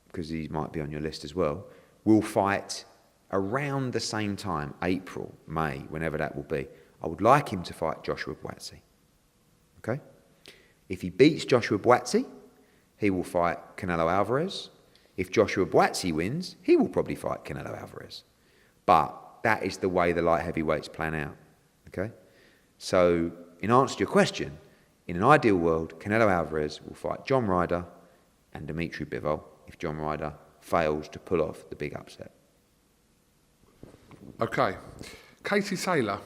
because he might be on your list as well, will fight around the same time, April, May, whenever that will be. I would like him to fight Joshua Buatsi. Okay? If he beats Joshua Buatsi, he will fight Canelo Alvarez. If Joshua Buatsi wins, he will probably fight Canelo Alvarez. But that is the way the light heavyweights plan out. Okay? So, in answer to your question, in an ideal world, Canelo Alvarez will fight John Ryder and Dimitri Bivol if John Ryder fails to pull off the big upset. Okay. Katie Taylor.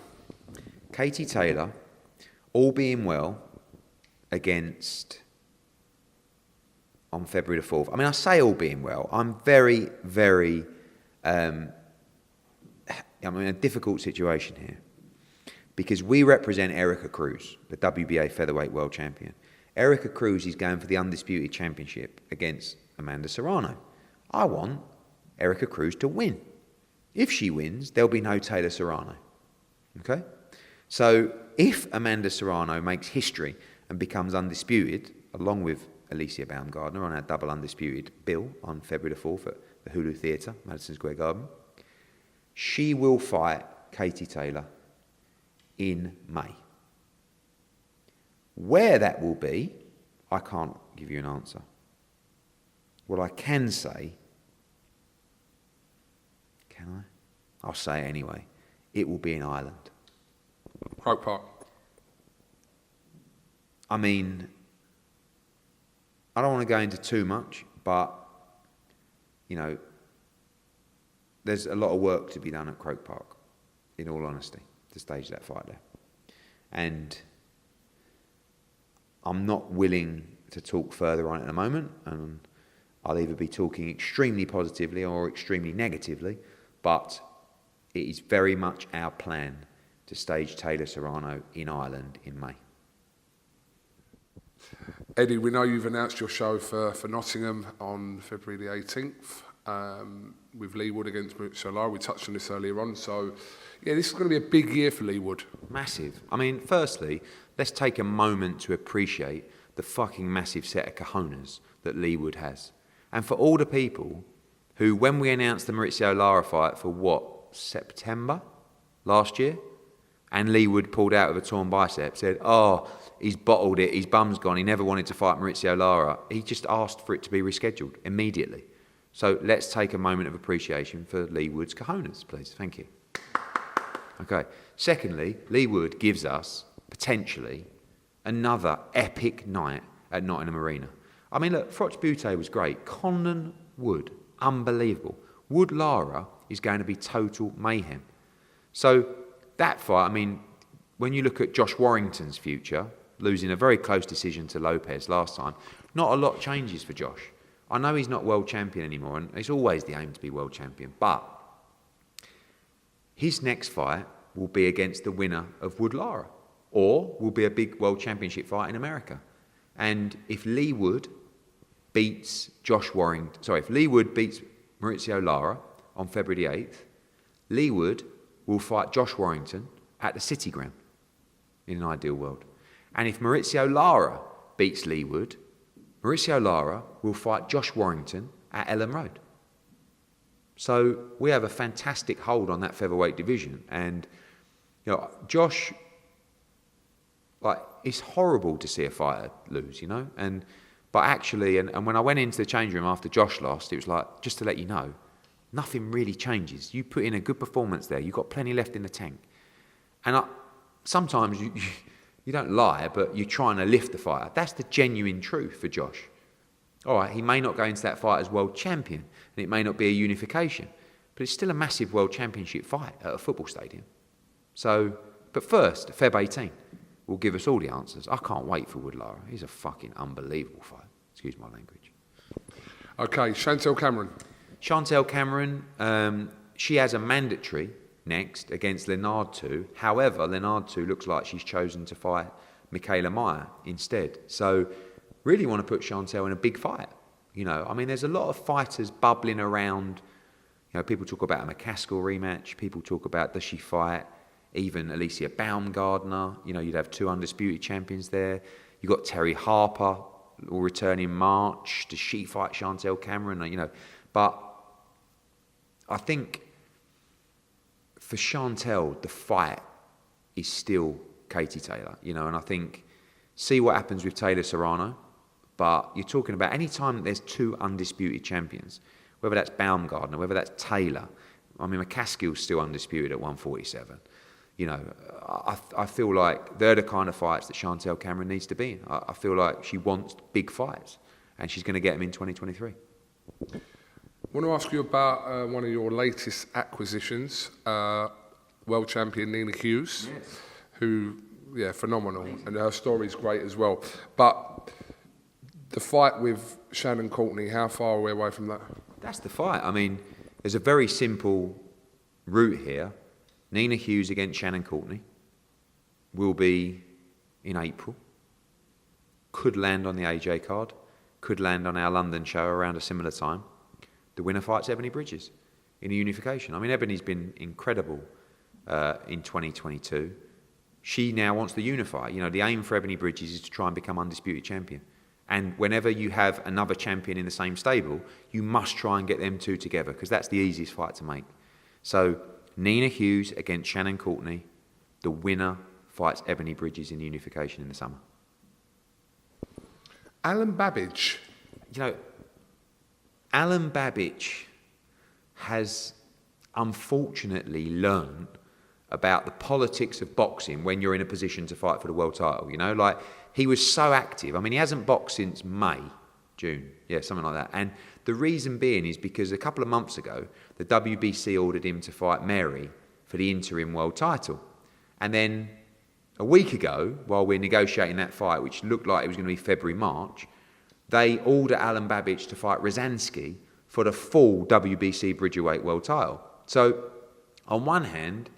Katie Taylor, all being well, against on February the 4th. I mean, I say all being well. I'm very, very... I'm in a difficult situation here because we represent Erica Cruz, the WBA featherweight world champion. Erica Cruz is going for the undisputed championship against Amanda Serrano. I want Erica Cruz to win. If she wins, there'll be no Taylor Serrano. Okay? So if Amanda Serrano makes history and becomes undisputed, along with Alicia Baumgardner on our double undisputed bill on February the 4th at the Hulu Theatre, Madison Square Garden, she will fight Katie Taylor in May. Where that will be, I can't give you an answer. What I can say, can I? I'll say it anyway. It will be in Ireland. Croke Park. I mean, I don't want to go into too much, but, you know, there's a lot of work to be done at Croke Park, in all honesty, to stage that fight there. And I'm not willing to talk further on it at the moment, and I'll either be talking extremely positively or extremely negatively, but it is very much our plan to stage Taylor Serrano in Ireland in May. Eddie, we know you've announced your show for Nottingham on February the 18th with Lee Wood against Maurizio Lara. We touched on this earlier on. So, yeah, this is going to be a big year for Lee Wood. Massive. I mean, firstly, let's take a moment to appreciate the fucking massive set of cojones that Lee Wood has. And for all the people who, when we announced the Maurizio Lara fight for what, September last year, and Lee Wood pulled out with a torn bicep, said, oh, he's bottled it, his bum's gone, he never wanted to fight Maurizio Lara. He just asked for it to be rescheduled immediately. So let's take a moment of appreciation for Lee Wood's cojones, please. Thank you. Okay. Secondly, Lee Wood gives us, potentially, another epic night at Nottingham Arena. I mean, look, Froch Butte was great. Condon Wood, unbelievable. Wood Lara is going to be total mayhem. So that fight, I mean, when you look at Josh Warrington's future, losing a very close decision to Lopez last time, not a lot changes for Josh. I know he's not world champion anymore, and it's always the aim to be world champion, but his next fight will be against the winner of Wood Lara, or will be a big world championship fight in America. And if Lee Wood beats if Lee Wood beats Maurizio Lara on February the 8th, Lee Wood will fight Josh Warrington at the City Ground in an ideal world. And if Maurizio Lara beats Lee Wood, Maurizio Lara will fight Josh Warrington at Ellen Road. So we have a fantastic hold on that featherweight division. And, you know, Josh, like, it's horrible to see a fighter lose, you know? But actually, and when I went into the change room after Josh lost, it was like, just to let you know, nothing really changes. You put in a good performance there. You've got plenty left in the tank. And sometimes you don't lie, but you're trying to lift the fighter. That's the genuine truth for Josh. All right, he may not go into that fight as world champion, and it may not be a unification, but it's still a massive world championship fight at a football stadium. So, but first, Feb 18 will give us all the answers. I can't wait for Wood Lara. He's a fucking unbelievable fight. Excuse my language. Okay, Chantel Cameron. Chantel Cameron, she has a mandatory next against Lennard 2. However, Lennard 2 looks like she's chosen to fight Michaela Meyer instead. So really want to put Chantel in a big fight. You know, I mean, there's a lot of fighters bubbling around. You know, people talk about a McCaskill rematch. People talk about, does she fight even Alicia Baumgardner? You know, you'd have two undisputed champions there. You've got Terry Harper will return in March. Does she fight Chantel Cameron? You know, but I think for Chantel, the fight is still Katie Taylor, you know, and I think see what happens with Taylor Serrano, but you're talking about any time there's two undisputed champions, whether that's Baumgardner, whether that's Taylor. I mean, McCaskill's still undisputed at 147. You know, I feel like they're the kind of fights that Chantel Cameron needs to be in. I feel like she wants big fights, and she's going to get them in 2023. I want to ask you about one of your latest acquisitions, world champion Nina Hughes, who, yeah, phenomenal, and her story's great as well. But the fight with Shannon Courtney, how far are we away from that? That's the fight. I mean, there's a very simple route here. Nina Hughes against Shannon Courtney will be in April. Could land on the AJ card. Could land on our London show around a similar time. The winner fights Ebony Bridges in a unification. I mean, Ebony's been incredible in 2022. She now wants to unify. You know, the aim for Ebony Bridges is to try and become undisputed champion. And whenever you have another champion in the same stable, you must try and get them two together, because that's the easiest fight to make. So Nina Hughes against Shannon Courtney. The winner fights Ebony Bridges in unification in the summer. Alan Babbage. You know, Alan Babbage has unfortunately learned about the politics of boxing when you're in a position to fight for the world title. You know, like, he was so active. I mean, he hasn't boxed since June, yeah, something like that. And the reason being is because a couple of months ago, the WBC ordered him to fight Mary for the interim world title. And then a week ago, while we're negotiating that fight, which looked like it was going to be February, March, they order Alan Babbage to fight Rosansky for the full WBC Bridgerweight world title. So, on one hand,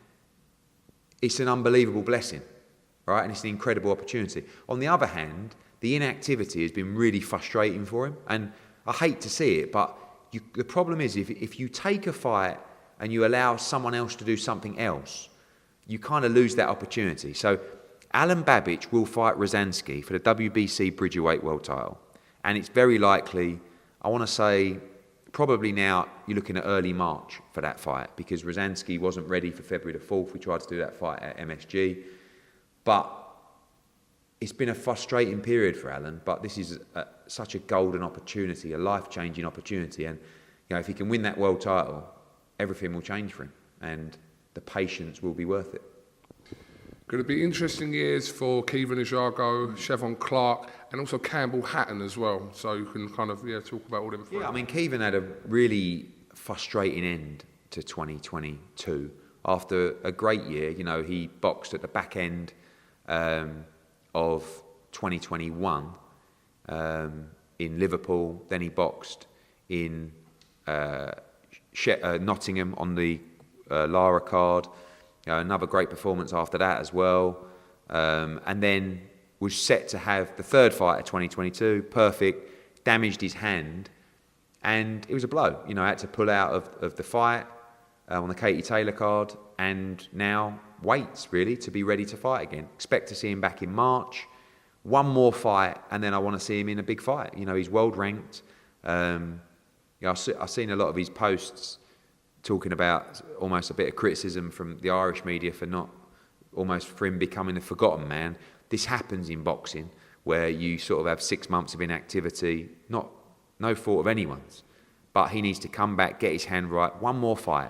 it's an unbelievable blessing, right? And it's an incredible opportunity. On the other hand, the inactivity has been really frustrating for him. And I hate to see it, but the problem is if you take a fight and you allow someone else to do something else, you kind of lose that opportunity. So Alan Babbage will fight Rosansky for the WBC Bridgerweight world title. And it's very likely, I want to say, probably now you're looking at early March for that fight, because Rosansky wasn't ready for February the 4th. We tried to do that fight at MSG. But it's been a frustrating period for Alan, but this is such a golden opportunity, a life-changing opportunity. And you know, if he can win that world title, everything will change for him, and the patience will be worth it. Going to be interesting years for Kevin Ajago, Chevon Clark, and also Campbell Hatton as well. So you can kind of talk about all them. Yeah, I mean, Kevin had a really frustrating end to 2022 after a great year. You know, he boxed at the back end of 2021 in Liverpool. Then he boxed in Nottingham on the Lara card. Another great performance after that as well. And then was set to have the third fight of 2022, perfect, damaged his hand, and it was a blow. You know, I had to pull out of the fight on the Katie Taylor card, and now waits really to be ready to fight again. Expect to see him back in March. One more fight, and then I want to see him in a big fight. You know, he's world ranked. I've seen a lot of his posts talking about almost a bit of criticism from the Irish media for him becoming a forgotten man. This happens in boxing, where you sort of have 6 months of inactivity, no fault of anyone's. But he needs to come back, get his hand right, one more fight,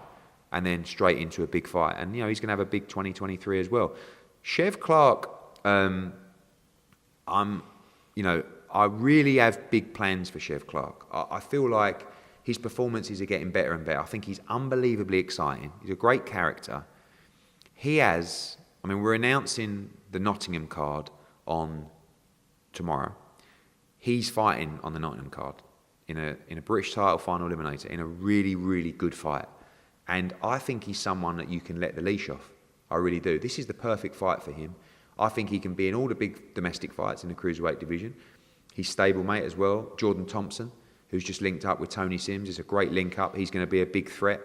and then straight into a big fight. And, you know, he's going to have a big 2023 as well. Chev Clark, I really have big plans for Chev Clark. I feel like his performances are getting better and better. I think he's unbelievably exciting. He's a great character. We're announcing the Nottingham card on tomorrow. He's fighting on the Nottingham card in a British title final eliminator in a really, really good fight. And I think he's someone that you can let the leash off. I really do. This is the perfect fight for him. I think he can be in all the big domestic fights in the cruiserweight division. His stablemate as well, Jordan Thompson, who's just linked up with Tony Sims. It's a great link up. He's going to be a big threat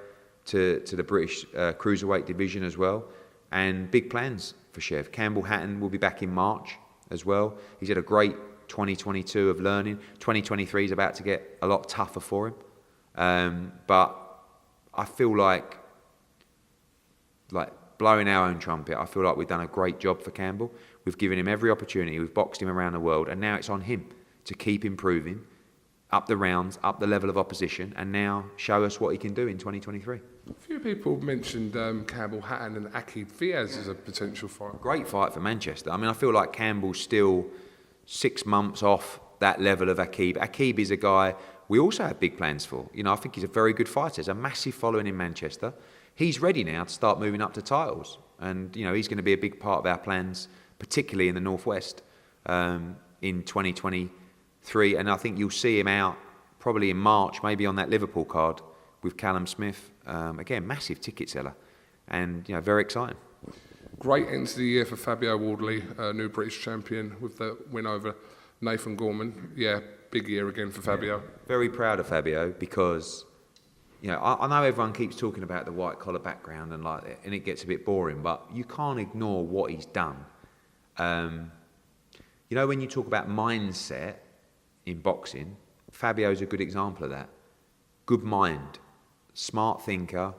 to the British cruiserweight division as well. And big plans for Chev. Campbell Hatton will be back in March as well. He's had a great 2022 of learning. 2023 is about to get a lot tougher for him. But I feel like blowing our own trumpet, I feel like we've done a great job for Campbell. We've given him every opportunity. We've boxed him around the world. And now it's on him to keep improving, up the rounds, up the level of opposition, and now show us what he can do in 2023. A few people mentioned Campbell Hatton and Aqib Fiaz as a potential fight. Great fight for Manchester. I mean, I feel like Campbell's still 6 months off that level of Aqib. Aqib is a guy we also have big plans for. You know, I think he's a very good fighter. There's a massive following in Manchester. He's ready now to start moving up to titles. And, you know, he's going to be a big part of our plans, particularly in the Northwest, in 2023. And I think you'll see him out probably in March, maybe on that Liverpool card with Callum Smith. Again, massive ticket seller and, you know, very exciting. Great end to the year for Fabio Wardley, new British champion with the win over Nathan Gorman. Yeah, big year again for Fabio. Very proud of Fabio because, you know, I know everyone keeps talking about the white collar background and like that, and it gets a bit boring, but you can't ignore what he's done. You know, when you talk about mindset in boxing, Fabio's a good example of that. Good mind, smart thinker.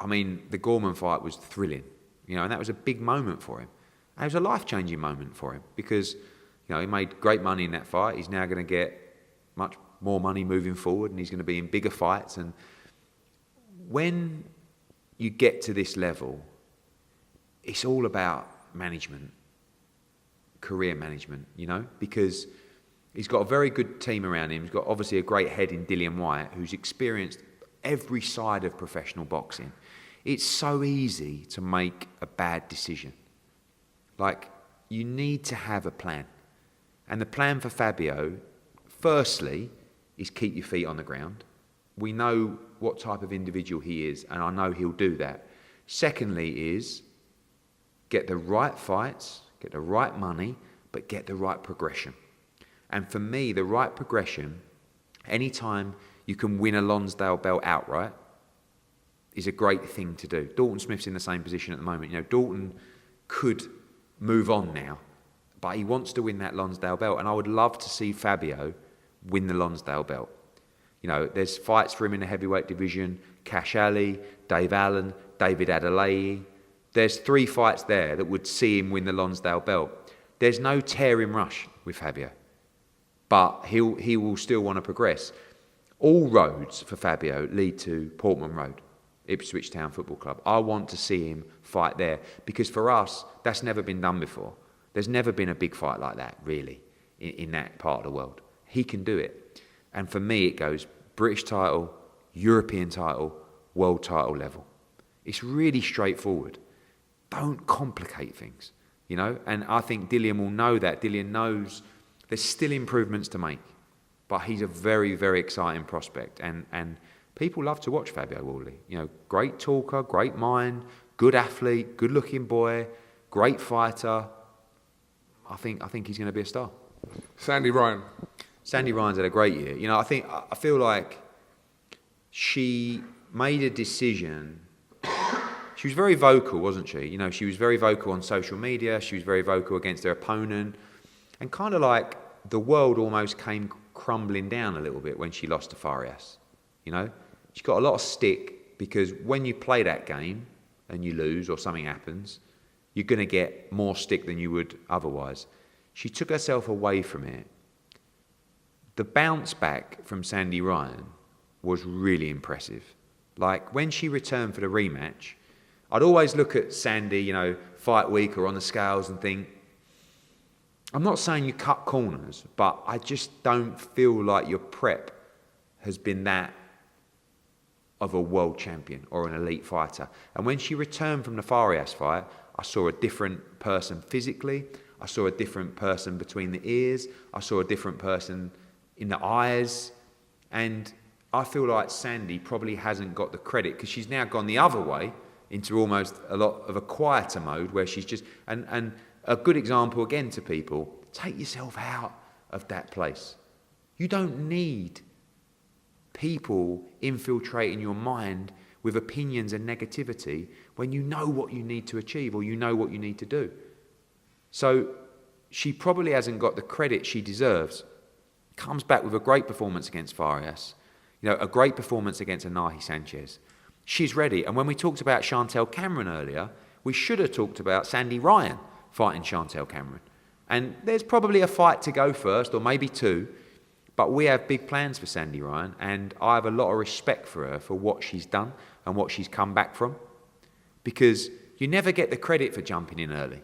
I mean, the Gorman fight was thrilling, you know, and that was a big moment for him. And it was a life-changing moment for him because, you know, he made great money in that fight. He's now going to get much more money moving forward, and he's going to be in bigger fights. And when you get to this level, it's all about management, career management, you know, because he's got a very good team around him. He's got obviously a great head in Whyte, who's experienced every side of professional boxing. It's so easy to make a bad decision. Like, you need to have a plan. And the plan for Fabio, firstly, is keep your feet on the ground. We know what type of individual he is, and I know he'll do that. Secondly is get the right fights, get the right money, but get the right progression. And for me, the right progression, anytime you can win a Lonsdale belt outright, is a great thing to do. Dalton Smith's in the same position at the moment. You know, Dalton could move on now, but he wants to win that Lonsdale belt, and I would love to see Fabio win the Lonsdale belt. You know, there's fights for him in the heavyweight division, Cash Ali, Dave Allen, David Adelaide. There's 3 fights there that would see him win the Lonsdale belt. There's no tearing rush with Fabio, but he will still want to progress. All roads for Fabio lead to Portman Road, Ipswich Town Football Club. I want to see him fight there because for us, that's never been done before. There's never been a big fight like that, really, in that part of the world. He can do it. And for me, it goes British title, European title, world title level. It's really straightforward. Don't complicate things, you know? And I think Dillian will know that. Dillian knows there's still improvements to make, but he's a very, very exciting prospect. And people love to watch Fabio Wardley. You know, great talker, great mind, good athlete, good-looking boy, great fighter. I think he's going to be a star. Sandy Ryan. Sandy Ryan's had a great year. You know, I feel like she made a decision. She was very vocal, wasn't she? You know, she was very vocal on social media. She was very vocal against her opponent. And kind of like the world almost came crumbling down a little bit when she lost to Farias. You know, she got a lot of stick because when you play that game and you lose or something happens, you're going to get more stick than you would otherwise. She took herself away from it. The bounce back from Sandy Ryan was really impressive. Like, when she returned for the rematch, I'd always look at Sandy, you know, fight week or on the scales and think, I'm not saying you cut corners, but I just don't feel like your prep has been that of a world champion or an elite fighter. And when she returned from the Farias fight, I saw a different person physically. I saw a different person between the ears. I saw a different person in the eyes. And I feel like Sandy probably hasn't got the credit because she's now gone the other way into almost a lot of a quieter mode where she's just... And a good example again to people, take yourself out of that place. You don't need people infiltrating your mind with opinions and negativity when you know what you need to achieve or you know what you need to do. So she probably hasn't got the credit she deserves. Comes back with a great performance against Farias, you know, a great performance against Anahi Sanchez. She's ready. And when we talked about Chantel Cameron earlier, we should have talked about Sandy Ryan fighting Chantel Cameron. And there's probably a fight to go first, or maybe 2, but we have big plans for Sandy Ryan, and I have a lot of respect for her for what she's done and what she's come back from. Because you never get the credit for jumping in early.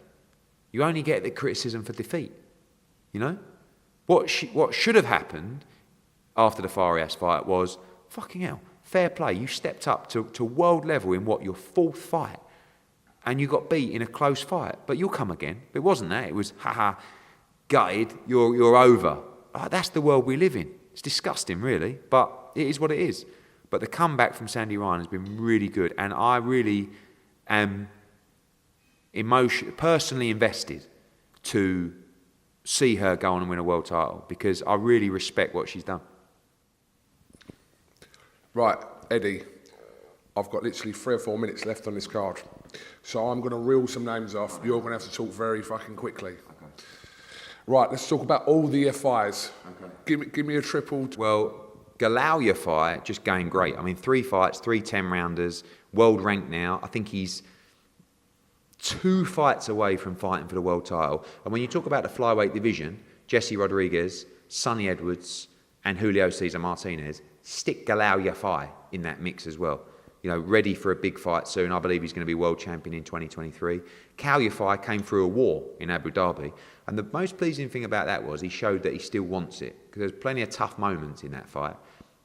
You only get the criticism for defeat. You know? What should have happened after the Farias fight was, fucking hell, fair play. You stepped up to world level in what, your 4th fight, and you got beat in a close fight. But you'll come again. It wasn't that. It was, haha, gutted, you're over. That's the world we live in. It's disgusting, really, but it is what it is. But the comeback from Sandy Ryan has been really good, and I really am personally invested to see her go on and win a world title, because I really respect what she's done. Right, Eddie, I've got literally 3 or 4 minutes left on this card. So I'm going to reel some names off. You're going to have to talk very fucking quickly. Okay. Right, let's talk about all the FIs. Okay. Give me a triple. Well, Galauya fight, just going great. I mean, 3 fights, 3 10-rounders, world ranked now. I think he's 2 fights away from fighting for the world title. And when you talk about the flyweight division, Jesse Rodriguez, Sonny Edwards, and Julio Cesar Martinez, stick Galauya fight in that mix as well. You know, ready for a big fight soon. I believe he's going to be world champion in 2023. Galauya came through a war in Abu Dhabi. And the most pleasing thing about that was he showed that he still wants it, because there's plenty of tough moments in that fight.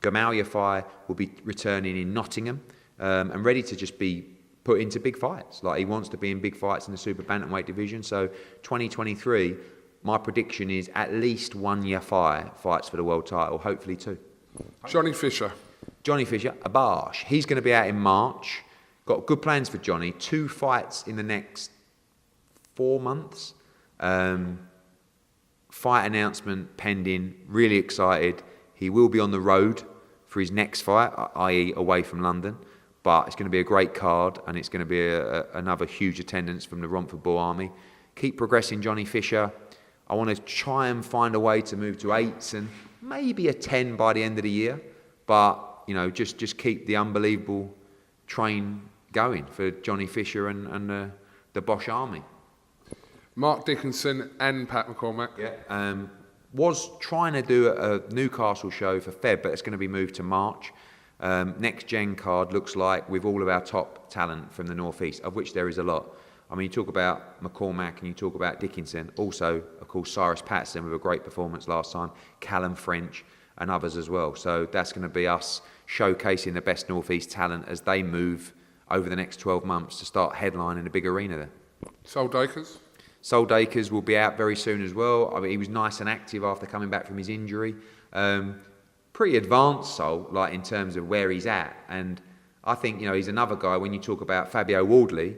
Galauya will be returning in Nottingham and ready to just be put into big fights. Like, he wants to be in big fights in the super bantamweight division. So 2023, my prediction is at least 1 Yafai fights for the world title, hopefully 2. Johnny Fisher, Abash. He's going to be out in March. Got good plans for Johnny. 2 fights in the next 4 months. Fight announcement pending. Really excited. He will be on the road for his next fight, i.e. away from London. But it's going to be a great card, and it's going to be another huge attendance from the Romford Bull Army. Keep progressing, Johnny Fisher. I want to try and find a way to move to 8s and maybe a 10 by the end of the year. But, you know, just keep the unbelievable train going for Johnny Fisher and the Bosch Army. Mark Dickinson and Pat McCormack. Yeah. Was trying to do a Newcastle show for Feb, but it's going to be moved to March. Next gen card looks like with all of our top talent from the Northeast, of which there is a lot. I mean, you talk about McCormack and you talk about Dickinson. Also, of course, Cyrus Patterson with a great performance last time, Callum French and others as well. So that's going to be us showcasing the best Northeast talent as they move over the next 12 months to start headlining a big arena there. Sol Dakers. Sol Dakers will be out very soon as well. I mean, he was nice and active after coming back from his injury. Pretty advanced Sol, like in terms of where he's at. And I think, you know, he's another guy, when you talk about Fabio Wardley,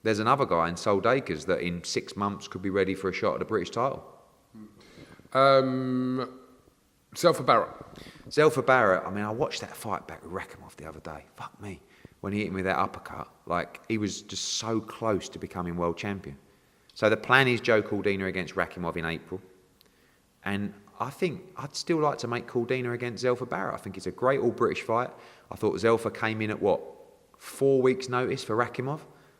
there's another guy in Sol Dakers that in 6 months could be ready for a shot at the British title. Zelfa Barrett. Zelfa Barrett, I mean, I watched that fight back with Rakimov the other day. Fuck me. When he hit him with that uppercut, like, he was just so close to becoming world champion. So the plan is Joe Caldina against Rakimov in April. And I think I'd still like to make Caldina against Zelfa Barrett. I think it's a great all-British fight. I thought Zelfa came in at, 4 weeks' notice for Rakimov.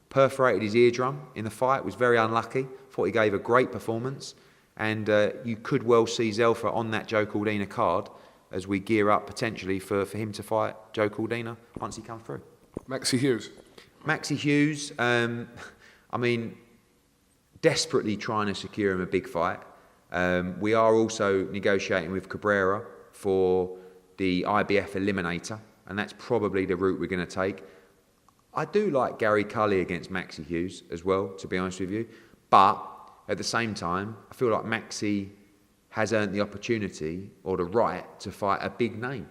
Perforated his eardrum in the fight, was very unlucky. Thought he gave a great performance. And you could well see Zelfa on that Joe Caldina card as we gear up potentially for him to fight Joe Caldina once he comes through. Maxie Hughes. Maxie Hughes, I mean, desperately trying to secure him a big fight. We are also negotiating with Cabrera for the IBF Eliminator, and that's probably the route we're going to take. I do like Gary Cully against Maxie Hughes as well, to be honest with you. But at the same time, I feel like Maxie has earned the opportunity or the right to fight a big name.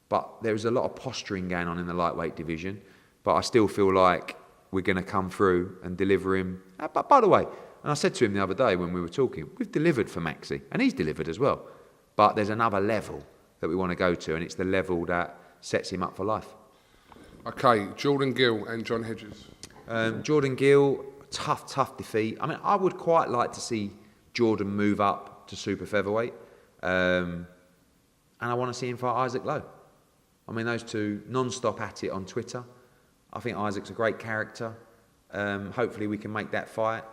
But there's a lot of posturing going on in the lightweight division. But I still feel like we're going to come through and deliver him. But by the way, and I said to him the other day when we were talking, we've delivered for Maxie, and he's delivered as well. But there's another level that we want to go to, and it's the level that sets him up for life. Okay, Jordan Gill and John Hedges. Jordan Gill, tough defeat. I mean, I would quite like to see Jordan move up to super featherweight. And I want to see him fight Isaac Lowe. I mean, those two non-stop at it on Twitter. I think Isaac's a great character. Hopefully we can make that fight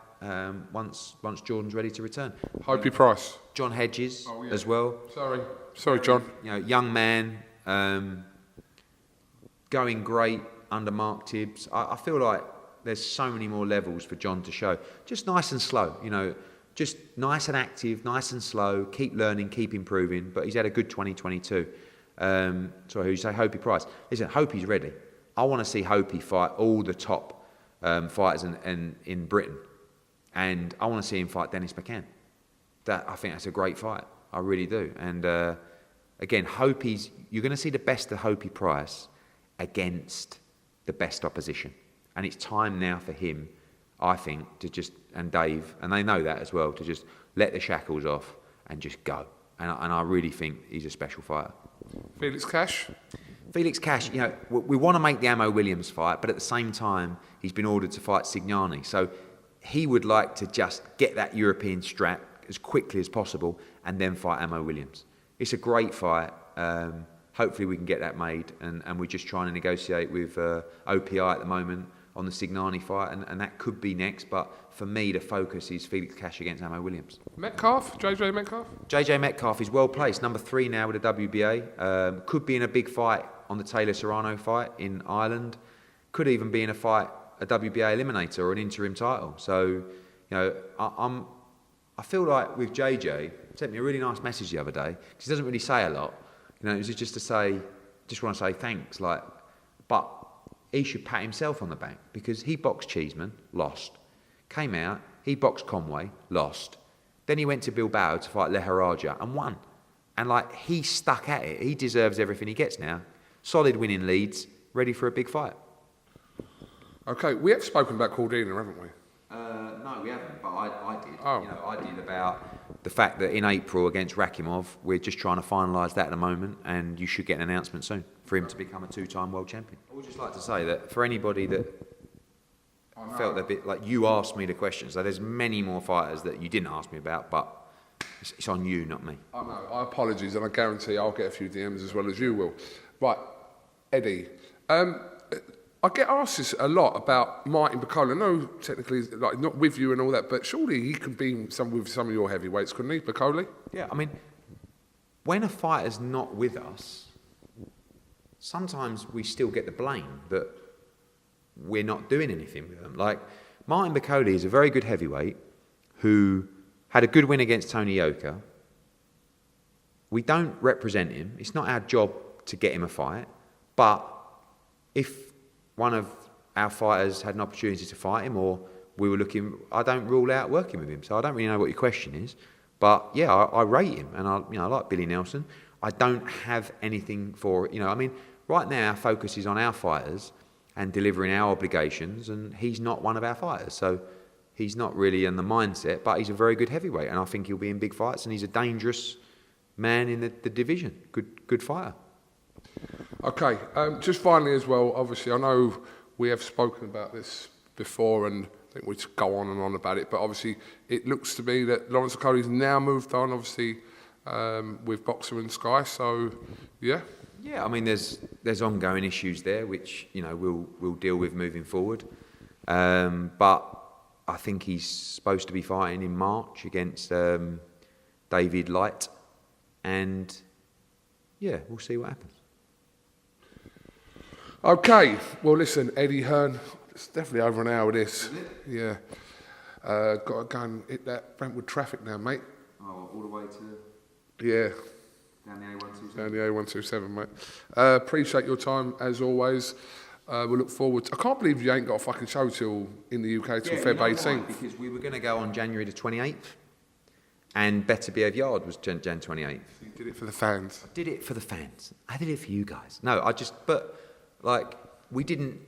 once Jordan's ready to return. Hopey Price. John Hedges as well. Sorry, John. You know, young man, going great under Mark Tibbs. I feel like there's so many more levels for John to show. Just nice and slow, you know, just nice and active, nice and slow. Keep learning, keep improving. But he's had a good 2022. Sorry, who you say? Hopey Price. Listen, Hopey's ready. I want to see Hopey fight all the top fighters in Britain. And I want to see him fight Dennis McCann. I think that's a great fight. I really do. And again, you're going to see the best of Hopey Price against the best opposition. And it's time now for him, I think, and Dave, and they know that as well, to just let the shackles off and just go. And I really think he's a special fighter. Felix Cash? Felix Cash, we want to make the Ammo Williams fight, but at the same time, he's been ordered to fight Signani. So he would like to just get that European strap as quickly as possible and then fight Ammo Williams. It's a great fight. Hopefully we can get that made, and we're just trying to negotiate with OPI at the moment on the Signani fight, and that could be next, but for me the focus is Felix Cash against Ammo Williams. Metcalf? JJ Metcalf? JJ Metcalf is well placed, number 3 now with the WBA. Could be in a big fight on the Taylor Serrano fight in Ireland. Could even be in a fight, a WBA eliminator or an interim title. So, I feel like with JJ, sent me a really nice message the other day, because he doesn't really say a lot. It was just to say, just want to say thanks. But he should pat himself on the back, because he boxed Cheeseman, lost. Came out, he boxed Conway, lost. Then he went to Bilbao to fight Leharaja and won. And he stuck at it. He deserves everything he gets now. Solid winning leads, ready for a big fight. Okay, we have spoken about Cordina, haven't we? No, we haven't, but I did. Oh. I did about the fact that in April against Rakimov, we're just trying to finalise that at the moment, and you should get an announcement soon for him to become a 2-time world champion. I would just like to say that for anybody that felt a bit like you asked me the questions, so there's many more fighters that you didn't ask me about, but it's on you, not me. I know, I apologize, and I guarantee I'll get a few DMs as well as you will. Right, Eddie. I get asked this a lot about Martin Bakole. I know technically, not with you and all that, but surely he could be with some of your heavyweights, couldn't he, Bakole? Yeah, I mean, when a fighter's not with us, sometimes we still get the blame that we're not doing anything with them. Like, Martin Bakole is a very good heavyweight who had a good win against Tony Yoka. We don't represent him. It's not our job to get him a fight. But if one of our fighters had an opportunity to fight him, or we were looking, I don't rule out working with him. So I don't really know what your question is. But yeah, I rate him, and I like Billy Nelson. I don't have anything for, right now our focus is on our fighters and delivering our obligations, and he's not one of our fighters. So he's not really in the mindset, but he's a very good heavyweight, and I think he'll be in big fights, and he's a dangerous man in the division. Good fighter. Okay, just finally as well, obviously I know we have spoken about this before, and I think we just go on and on about it, but obviously it looks to me that Lawrence Okoye's now moved on, obviously, with Boxer and Sky, so yeah. Yeah, I mean, there's ongoing issues there, which, we'll deal with moving forward. But I think he's supposed to be fighting in March against David Light, and yeah, we'll see what happens. Okay, well listen, Eddie Hearn, it's definitely over an hour this. Yeah. Got to go and hit that Brentwood traffic now, mate. Oh, all the way to... Yeah. Down the A127. Down the A127, mate. Appreciate your time, as always. We'll look forward to... I can't believe you ain't got a fucking show in the UK till Feb 18th. Because we were going to go on January the 28th, and Better Behave Yard was Jan 28th. You did it for the fans. I did it for the fans. I did it for you guys. No, we didn't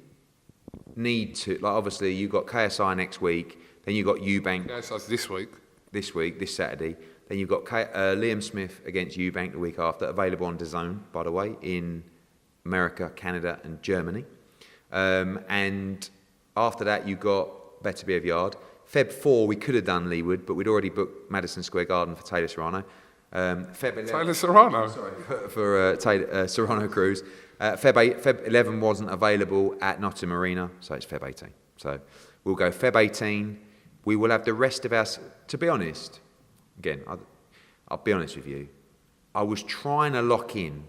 need to... obviously, you got KSI next week, then you got Eubank... KSI's this week. this Saturday. Then you've got Liam Smith against Eubank the week after, available on DAZN, by the way, in America, Canada and Germany. And after that, you've got Better Behave Yard. Feb 4, we could have done Leewood, but we'd already booked Madison Square Garden for Taylor Serrano. Feb 11, Taylor Serrano? Sorry, for Serrano Cruz. Feb 11 wasn't available at Nottingham Arena, so it's Feb 18. So we'll go Feb 18. We will have the rest of our... To be honest, again, I'll be honest with you, I was trying to lock in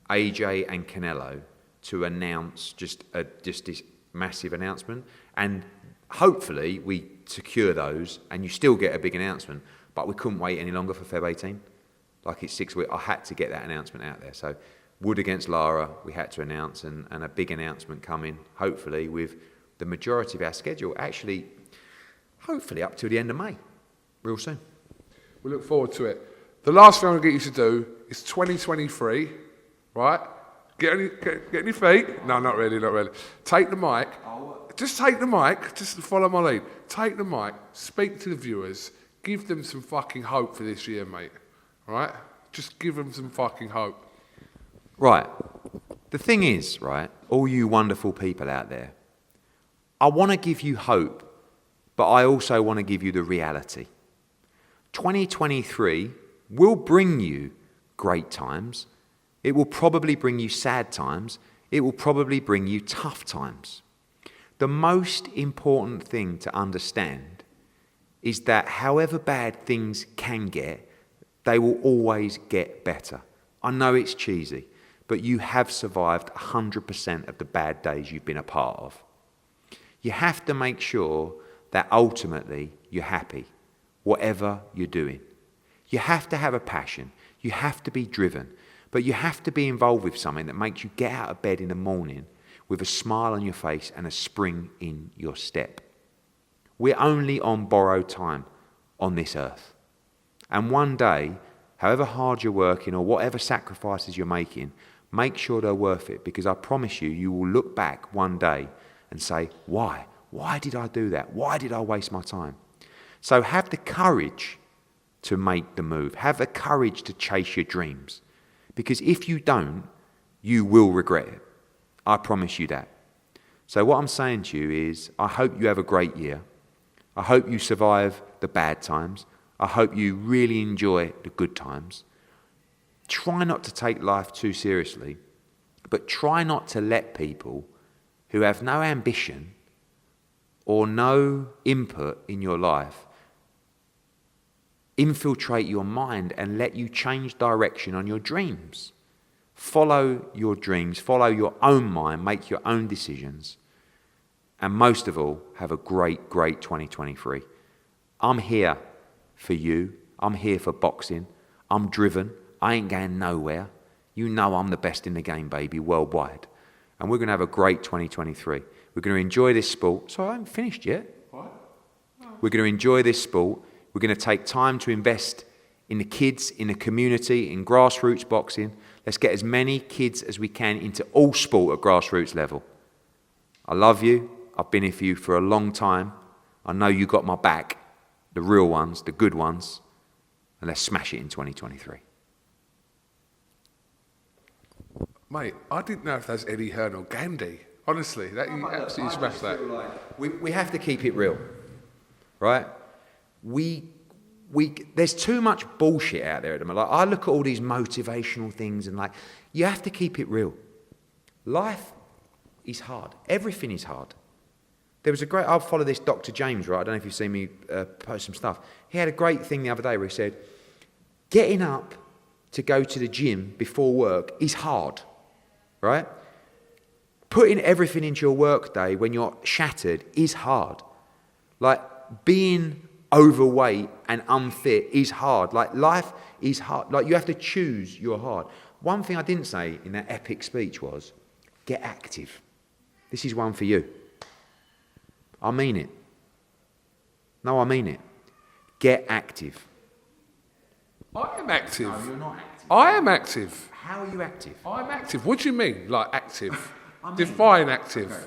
AJ and Canelo to announce just this massive announcement, and hopefully we secure those and you still get a big announcement, but we couldn't wait any longer for Feb 18. Like, it's 6 weeks. I had to get that announcement out there. So Wood against Lara, we had to announce, and a big announcement coming, hopefully, with the majority of our schedule actually, hopefully, up to the end of May, real soon. We look forward to it. The last thing I'm going to get you to do is 2023, right? Get on your feet. No, not really. Take the mic. Just take the mic. Just follow my lead. Take the mic. Speak to the viewers. Give them some fucking hope for this year, mate. All right? Just give them some fucking hope. Right. The thing is, right, all you wonderful people out there, I want to give you hope, but I also want to give you the reality. 2023 will bring you great times. It will probably bring you sad times. It will probably bring you tough times. The most important thing to understand is that however bad things can get, they will always get better. I know it's cheesy, but you have survived 100% of the bad days you've been a part of. You have to make sure that ultimately you're happy, whatever you're doing. You have to have a passion. You have to be driven, but you have to be involved with something that makes you get out of bed in the morning with a smile on your face and a spring in your step. We're only on borrowed time on this earth. And one day, however hard you're working or whatever sacrifices you're making, make sure they're worth it, because I promise you, you will look back one day and say, why? Why did I do that? Why did I waste my time? So have the courage to make the move. Have the courage to chase your dreams. Because if you don't, you will regret it. I promise you that. So what I'm saying to you is, I hope you have a great year. I hope you survive the bad times. I hope you really enjoy the good times. Try not to take life too seriously, but try not to let people who have no ambition or no input in your life infiltrate your mind and let you change direction on your dreams. Follow your dreams, follow your own mind, make your own decisions, and most of all, have a great, great 2023. I'm here for you. I'm here for boxing. I'm driven. I ain't going nowhere. You know I'm the best in the game, baby, worldwide. And we're going to have a great 2023. We're going to enjoy this sport. Sorry, I haven't finished yet. What? We're going to enjoy this sport. We're going to take time to invest in the kids, in the community, in grassroots boxing. Let's get as many kids as we can into all sport at grassroots level. I love you. I've been here for you for a long time. I know you got my back, the real ones, the good ones. And let's smash it in 2023. Mate, I didn't know if that's Eddie Hearn or Gandhi. Honestly, that you absolutely smashed that. We have to keep it real, right? There's too much bullshit out there at the moment. Like, I look at all these motivational things and like, you have to keep it real. Life is hard. Everything is hard. There was I'll follow this Dr. James, right? I don't know if you've seen me post some stuff. He had a great thing the other day where he said, getting up to go to the gym before work is hard, right? Putting everything into your work day when you're shattered is hard. Like, being overweight and unfit is hard. Like, life is hard. Like, you have to choose your hard. One thing I didn't say in that epic speech was, get active. This is one for you. I mean it. No, I mean it. Get active. I am active. No, you're not active. I am active. How are you active? I'm active. What do you mean, like active? Define active. Okay.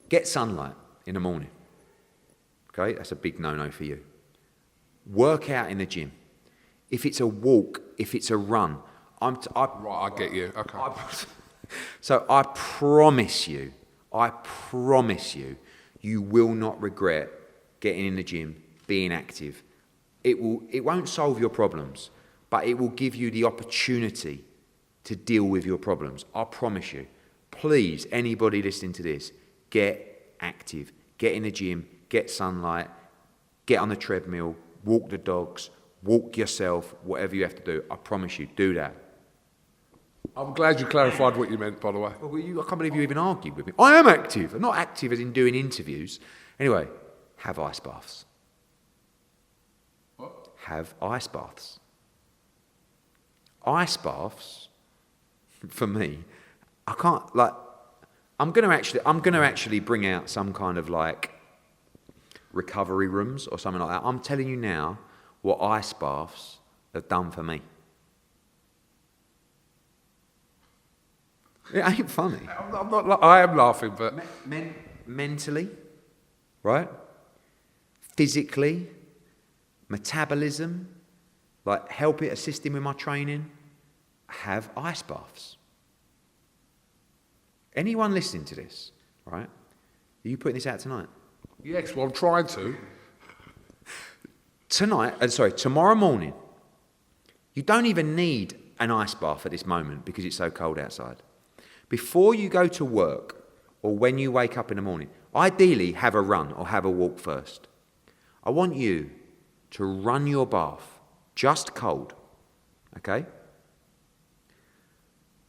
Get sunlight in the morning. Okay, that's a big no-no for you. Work out in the gym. If it's a walk, if it's a run, Right, I get you. Okay. So I promise you, you will not regret getting in the gym, being active. It won't solve your problems, but it will give you the opportunity to deal with your problems. I promise you. Please, anybody listening to this, get active. Get in the gym, get sunlight, get on the treadmill, walk the dogs, walk yourself, whatever you have to do. I promise you, do that. I'm glad you clarified what you meant, by the way. Well, I can't believe you even argued with me. I am active. I'm not active as in doing interviews. Anyway, have ice baths. What? Have ice baths. Ice baths for me, I can't like. I'm gonna actually bring out some kind of like recovery rooms or something like that. I'm telling you now what ice baths have done for me. It ain't funny. I'm not, I am laughing, but Mentally, right? Physically, metabolism, like assisting with my training, have ice baths. Anyone listening to this, right? Are you putting this out tonight? yes, well, I'm trying to. Tomorrow morning, you don't even need an ice bath at this moment because it's so cold outside. Before you go to work or when you wake up in the morning, ideally have a run or have a walk first. I want you to run your bath, just cold, okay?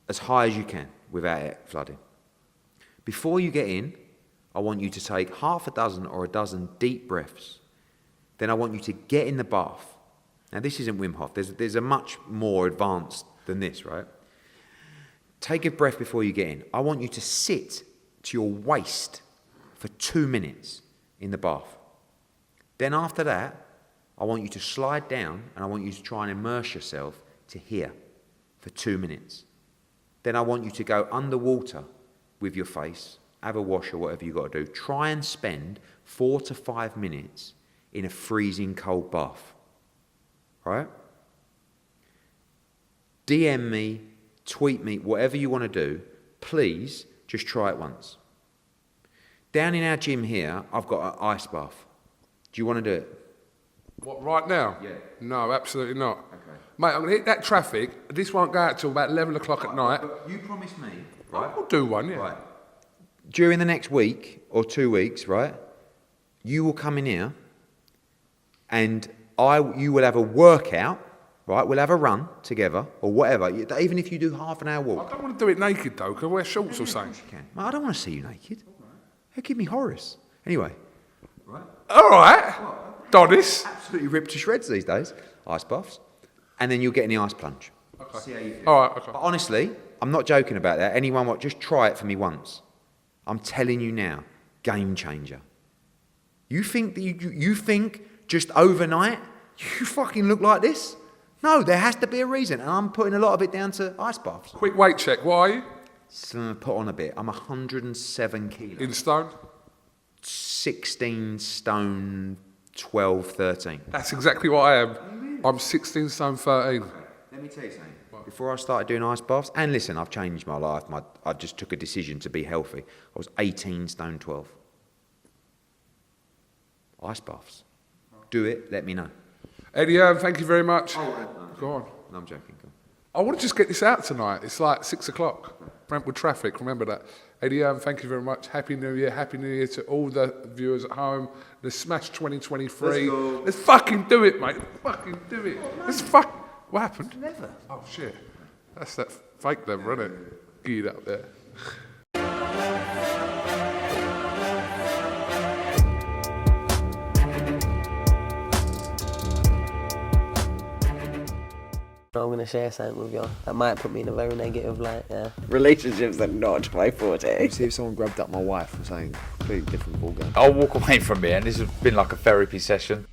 As high as you can without it flooding. Before you get in, I want you to take half a dozen or a dozen deep breaths. Then I want you to get in the bath. Now this isn't Wim Hof, there's a much more advanced than this, right? Take a breath before you get in. I want you to sit to your waist for 2 minutes in the bath. Then after that, I want you to slide down and I want you to try and immerse yourself to here for 2 minutes. Then I want you to go underwater with your face, have a wash or whatever you've got to do. Try and spend 4 to 5 minutes in a freezing cold bath. Right? DM me, tweet me, whatever you want to do, please just try it once. Down in our gym here, I've got an ice bath. Do you want to do it? What, right now? Yeah. No, absolutely not. Okay. Mate, I'm going to hit that traffic. This won't go out till about 11 o'clock at night. But you promised me, right? I'll do one, yeah. Right. During the next week or 2 weeks, right, you will come in here and you will have a workout, right? We'll have a run together or whatever, even if you do half an hour walk. I don't want to do it naked though, can I wear shorts or something? Mate, I don't want to see you naked. It'll give me horrors. Anyway. Right. All right. Donis. Absolutely ripped to shreds these days. Ice baths. And then you'll get in the ice plunge. Okay. See how you feel. All right, okay. But honestly, I'm not joking about that. Anyone just try it for me once. I'm telling you now, game changer. You think that you think just overnight you fucking look like this? No, there has to be a reason, and I'm putting a lot of it down to ice baths. Quick weight check, what are you? So put on a bit. I'm 107 kilos. In stone? 16 stone, 12, 13. That's exactly what I am. I'm 16 stone 13. Let me tell you something. Before I started doing ice baths, and listen, I've changed my life. I just took a decision to be healthy. I was 18 stone 12. Ice baths. Do it, let me know. Eddie Hearn, thank you very much. Go on. No, I'm joking. Go on. I want to just get this out tonight. It's like 6 o'clock. Brentwood traffic, remember that. Eddie Hearn, thank you very much. Happy New Year. Happy New Year to all the viewers at home. Let's smash 2023. Let's go. Let's fucking do it, mate. Fucking do it. Let's What happened? Never. Oh, shit. That's that fake lever, isn't it? Get up there. I'm going to share something with you that might put me in a very negative light, yeah. Relationships are not my forte. See if someone grabbed up my wife or something completely different ballgame. I'll walk away from here, and this has been like a therapy session.